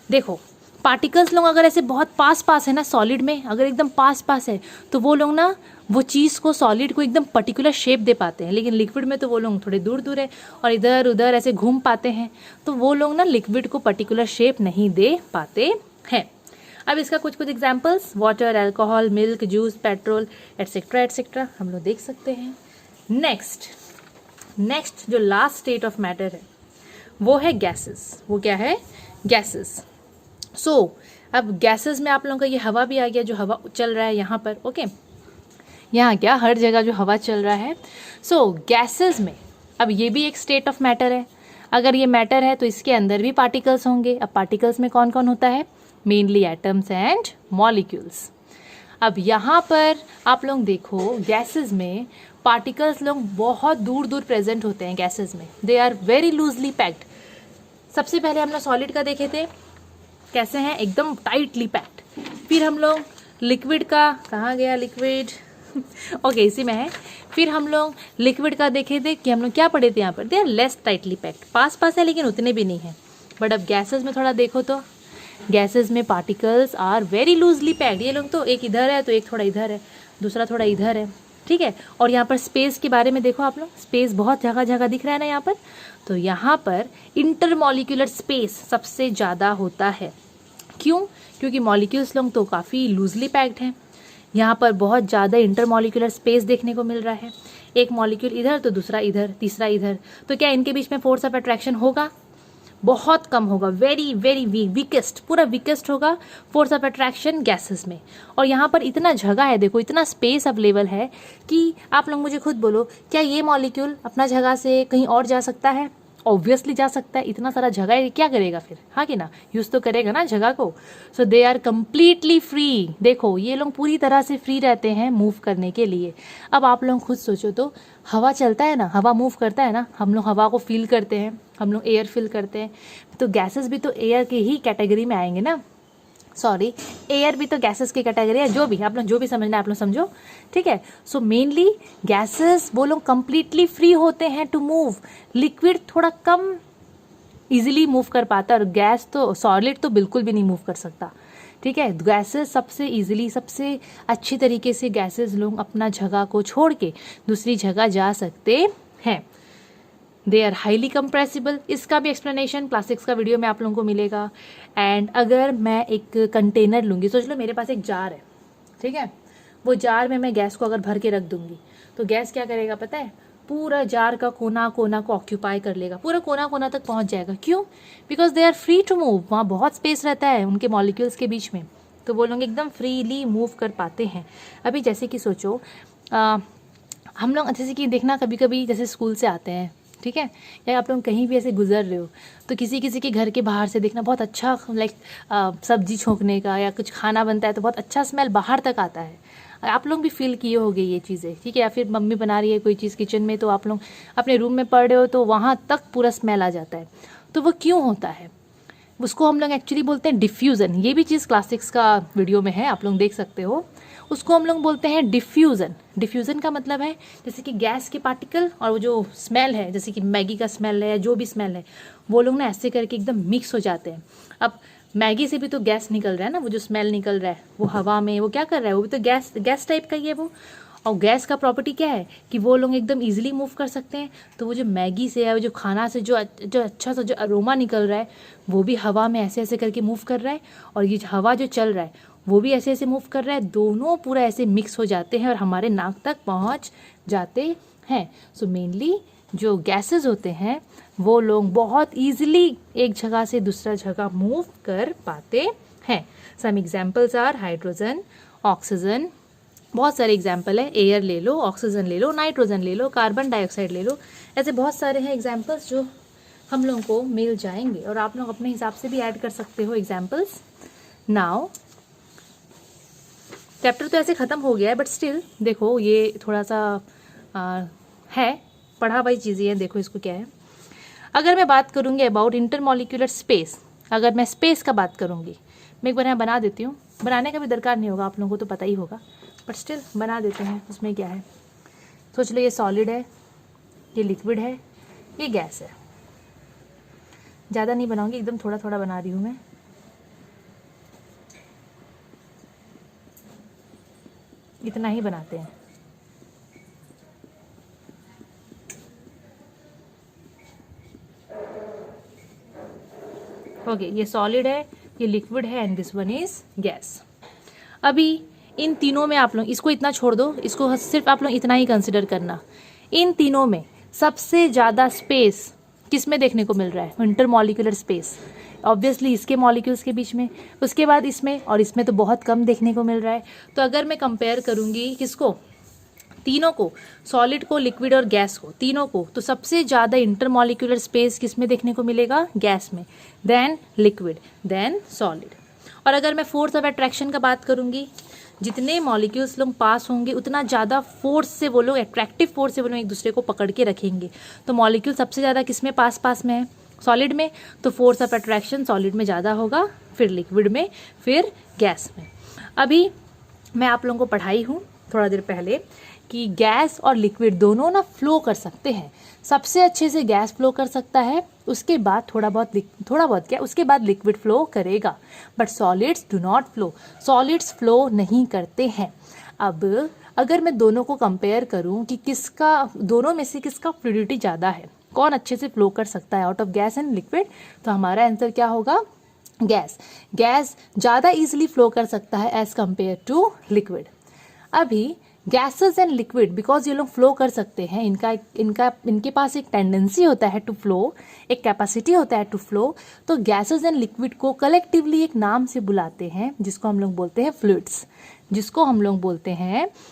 देखो पार्टिकल्स लोग अगर ऐसे बहुत पास पास है ना, सॉलिड में अगर एकदम पास पास है तो वो लोग ना वो चीज़ को, सॉलिड को एकदम पर्टिकुलर शेप दे पाते हैं, लेकिन लिक्विड में तो वो लोग थोड़े दूर दूर है और इधर उधर ऐसे घूम पाते हैं, तो वो लोग ना लिक्विड को पर्टिकुलर शेप नहीं दे पाते हैं। अब इसका कुछ कुछ examples, water, alcohol, milk, juice, petrol, etcetera etcetera हम लोग देख सकते हैं। नेक्स्ट जो लास्ट स्टेट ऑफ मैटर है वो है गैसेस। वो क्या है? गैसेस। अब गैसेस में आप लोगों का ये हवा भी आ गया, जो हवा चल रहा है यहाँ पर। ओके, यहाँ क्या हर जगह जो हवा चल रहा है। गैसेस में अब ये भी एक स्टेट ऑफ मैटर है। अगर ये मैटर है तो इसके अंदर भी पार्टिकल्स होंगे। अब पार्टिकल्स में कौन कौन होता है? Mainly atoms and molecules. अब यहाँ पर आप लोग देखो गैसेस में पार्टिकल्स लोग बहुत दूर दूर प्रेजेंट होते हैं। गैसेस में they are very loosely packed. सबसे पहले हम लोग सॉलिड का देखे थे, कैसे हैं? एकदम टाइटली पैक्ड। फिर हम लोग लिक्विड का, कहाँ गया लिक्विड? ओके इसी में है। फिर हम लोग लिक्विड का देखे थे कि हम लोग क्या पढ़े थे यहाँ पर, they are less tightly packed, पास पास है लेकिन उतने भी नहीं है। बट अब गैसेस में थोड़ा देखो तो गैसेस में particles are very loosely packed. ये लोग तो एक इधर है तो एक थोड़ा इधर है, दूसरा थोड़ा इधर है, ठीक है। और यहाँ पर स्पेस के बारे में देखो आप लोग, स्पेस बहुत जगह जगह दिख रहा है ना यहाँ पर। तो यहाँ पर इंटरमॉलिक्यूलर स्पेस सबसे ज़्यादा होता है। क्यों? क्योंकि मॉलिक्यूल्स लोग तो काफ़ी लूजली पैक्ड हैं। यहाँ पर बहुत ज़्यादा इंटरमॉलिक्यूलर स्पेस देखने को मिल रहा है। एक मॉलिक्यूल इधर तो दूसरा इधर, तीसरा इधर, तो क्या इनके बीच में फोर्स ऑफ अट्रैक्शन होगा? बहुत कम होगा, वेरी वेरी वीकेस्ट, पूरा वीकेस्ट होगा फोर्स ऑफ अट्रैक्शन गैसेस में। और यहाँ पर इतना जगह है, देखो इतना स्पेस अवेलेबल है कि आप लोग मुझे खुद बोलो, क्या ये मॉलिक्यूल अपना जगह से कहीं और जा सकता है? ऑब्वियसली जा सकता है। इतना सारा जगह है, क्या करेगा फिर? हाँ कि ना, यूज़ तो करेगा ना जगह को। सो दे आर कम्प्लीटली फ्री। देखो ये लोग पूरी तरह से फ्री रहते हैं मूव करने के लिए। अब आप लोग खुद सोचो तो, हवा चलता है ना, हवा मूव करता है ना, हम लोग हवा को फील करते हैं, हम लोग एयर फील करते हैं, तो गैसेस भी तो एयर के ही कैटेगरी में आएंगे ना। सॉरी, एयर भी तो गैसेस की कैटेगरी है। जो भी आप लोग जो भी समझना है आप लोग समझो, ठीक है। सो मेनली गैसेस वो लोग कंप्लीटली फ्री होते हैं टू मूव। लिक्विड थोड़ा कम इजीली मूव कर पाता है, और गैस तो, सॉलिड तो बिल्कुल भी नहीं मूव कर सकता, ठीक है। गैसेस सबसे इजीली, सबसे अच्छी तरीके से गैसेस लोग अपना जगह को छोड़ के दूसरी जगह जा सकते हैं। They are highly compressible. इसका भी एक्सप्लेनेशन क्लास 6 का वीडियो में आप लोगों को मिलेगा। एंड अगर मैं एक कंटेनर लूँगी, सोच लो मेरे पास एक जार है, ठीक है, वो जार में मैं गैस को अगर भर के रख दूँगी तो गैस क्या करेगा पता है? पूरा जार का कोना कोना को ऑक्यूपाई कर लेगा, पूरा कोना कोना तक पहुँच जाएगा। क्यों? Because they are free to move. वहाँ बहुत स्पेस रहता है उनके मॉलिक्यूल्स के बीच में, तो वो लोग एकदम फ्रीली मूव कर पाते हैं। अभी जैसे कि सोचो हम लोग जैसे कि देखना, कभी कभी जैसे स्कूल से आते हैं, ठीक है, या आप लोग कहीं भी ऐसे गुजर रहे हो तो किसी किसी के घर के बाहर से देखना बहुत अच्छा, लाइक सब्जी छोंकने का या कुछ खाना बनता है तो बहुत अच्छा स्मेल बाहर तक आता है। आप लोग भी फील किए होंगे ये चीज़ें, ठीक है। या फिर मम्मी बना रही है कोई चीज़ किचन में, तो आप लोग अपने रूम में पढ़ रहे हो तो वहाँ तक पूरा स्मेल आ जाता है। तो वो क्यों होता है? उसको हम लोग एक्चुअली बोलते हैं डिफ्यूज़न। ये भी चीज़ क्लास 6 का वीडियो में है, आप लोग देख सकते हो। उसको हम लोग बोलते हैं डिफ्यूज़न। डिफ्यूज़न का मतलब है जैसे कि गैस के पार्टिकल और वो जो स्मेल है, जैसे कि मैगी का स्मेल है या जो भी स्मेल है, वो लोग ना ऐसे करके एकदम मिक्स हो जाते हैं। अब मैगी से भी तो गैस निकल रहा है ना, वो जो स्मेल निकल रहा है वो हवा में, वो क्या कर रहा है? वो भी तो गैस टाइप का ही है वो। और गैस का प्रॉपर्टी क्या है कि वो लोग एकदम इजीली मूव कर सकते हैं। तो वो जो मैगी से या वो जो खाना से जो अच्छा सा जो अरोमा निकल रहा है, वो भी हवा में ऐसे ऐसे करके मूव कर रहा है, और ये हवा जो चल रहा है वो भी ऐसे ऐसे मूव कर रहा है। दोनों पूरा ऐसे मिक्स हो जाते हैं और हमारे नाक तक पहुंच जाते हैं। सो मेनली जो गैसेस होते हैं वो लोग बहुत ईजिली एक जगह से दूसरा जगह मूव कर पाते हैं। Some examples are hydrogen, oxygen, बहुत सारे एग्जाम्पल है। एयर ले लो, ऑक्सीजन ले लो, नाइट्रोजन ले लो, कार्बन डाइऑक्साइड ले लो, ऐसे बहुत सारे हैं एग्जाम्पल्स जो हम लोगों को मिल जाएंगे, और आप लोग अपने हिसाब से भी ऐड कर सकते हो एग्जाम्पल्स। नाउ चैप्टर तो ऐसे ख़त्म हो गया है, बट स्टिल देखो ये थोड़ा सा है पढ़ा हुई चीज़ें हैं। देखो इसको क्या है, अगर मैं बात करूँगी अबाउट इंटरमॉलिक्यूलर स्पेस, अगर मैं स्पेस का बात करूँगी, मैं एक बार यहाँ बना देती हूँ, बनाने का भी दरकार नहीं होगा, आप लोगों को तो पता ही होगा, बट स्टिल बना देते हैं। उसमें क्या है, सोच लो ये सॉलिड है, ये लिक्विड है, ये गैस है। ज़्यादा नहीं बनाऊंगी, एकदम थोड़ा थोड़ा बना रही हूँ मैं। इतना ही बनाते हैं। ओके, ये सॉलिड है, ये लिक्विड है and this one is gas. अभी इन तीनों में आप लोग इसको इतना छोड़ दो, इसको सिर्फ आप लोग इतना ही कंसिडर करना। इन तीनों में सबसे ज़्यादा स्पेस किस में देखने को मिल रहा है? इंटरमॉलिक्यूलर स्पेस, ऑब्वियसली इसके मॉलिक्यूल्स के बीच में, उसके बाद इसमें, और इसमें तो बहुत कम देखने को मिल रहा है। तो अगर मैं कंपेयर करूँगी किसको, तीनों को, सॉलिड को, लिक्विड और गैस को, तीनों को, तो सबसे ज़्यादा इंटरमॉलिक्यूलर स्पेस किस में देखने को मिलेगा? गैस में, देन लिक्विड, देन सॉलिड। और अगर मैं फोर्स ऑफ अट्रैक्शन का बात करूँगी, जितने मॉलिक्यूल्स लोग पास होंगे उतना ज़्यादा फोर्स से वो लोग, एट्रैक्टिव फोर्स से वो लोग एक दूसरे को पकड़ के रखेंगे। तो मॉलिक्यूल सबसे ज़्यादा किस में पास में है? सॉलिड में। तो फोर्स ऑफ अट्रैक्शन सॉलिड में ज़्यादा होगा, फिर लिक्विड में, फिर गैस में। अभी मैं आप लोगों को पढ़ाई हूँ थोड़ा देर पहले कि गैस और लिक्विड दोनों ना फ्लो कर सकते हैं। सबसे अच्छे से गैस फ्लो कर सकता है, उसके बाद थोड़ा बहुत क्या, उसके बाद लिक्विड फ्लो करेगा। But solids do not flow, solids flow नहीं करते हैं। अब अगर मैं दोनों को कंपेयर करूं कि किसका, दोनों में से किसका फ्लूइडिटी ज़्यादा है, कौन अच्छे से फ्लो कर सकता है out of gas and liquid, तो हमारा आंसर क्या होगा? गैस। गैस ज़्यादा ईजिली फ्लो कर सकता है एज कंपेयर टू लिक्विड। अभी गैसेस एंड लिक्विड, बिकॉज ये लोग फ्लो कर सकते हैं, इनके पास एक टेंडेंसी होता है टू फ्लो, एक कैपेसिटी होता है टू फ्लो। तो गैसेस एंड लिक्विड को कलेक्टिवली एक नाम से बुलाते हैं जिसको हम लोग बोलते हैं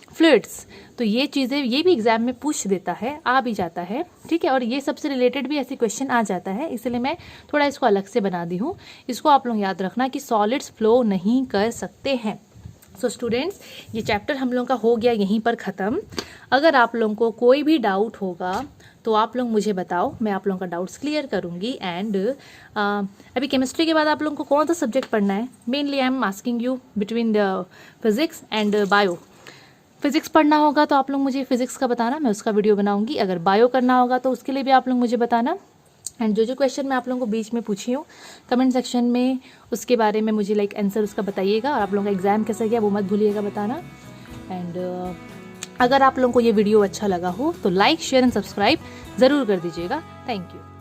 फ्लूइड्स, तो ये चीज़ें, ये भी एग्जाम में पूछ देता है, आ भी जाता है, ठीक है। और ये सबसे रिलेटेड भी ऐसे क्वेश्चन आ जाता है, इसलिए मैं थोड़ा इसको अलग से बना दी हूँ। इसको आप लोग याद रखना कि सॉलिड्स फ्लो नहीं कर सकते हैं। सो स्टूडेंट्स, ये चैप्टर हम लोगों का हो गया यहीं पर ख़त्म। अगर आप लोगों को कोई भी डाउट होगा तो आप लोग मुझे बताओ, मैं आप लोगों का डाउट्स क्लियर करूंगी। एंड अभी केमिस्ट्री के बाद आप लोगों को कौन सा सब्जेक्ट पढ़ना है? Mainly I am asking you between the physics and bio. Physics पढ़ना होगा तो आप लोग मुझे फिजिक्स का बताना, मैं उसका वीडियो बनाऊंगी। अगर बायो करना होगा तो उसके लिए भी आप लोग मुझे बताना। एंड जो क्वेश्चन मैं आप लोगों को बीच में पूछी हूँ कमेंट सेक्शन में, उसके बारे में मुझे आंसर उसका बताइएगा। और आप लोगों का एग्जाम कैसा गया वो मत भूलिएगा बताना। एंड अगर आप लोगों को ये वीडियो अच्छा लगा हो तो लाइक, शेयर एंड सब्सक्राइब ज़रूर कर दीजिएगा। Thank you.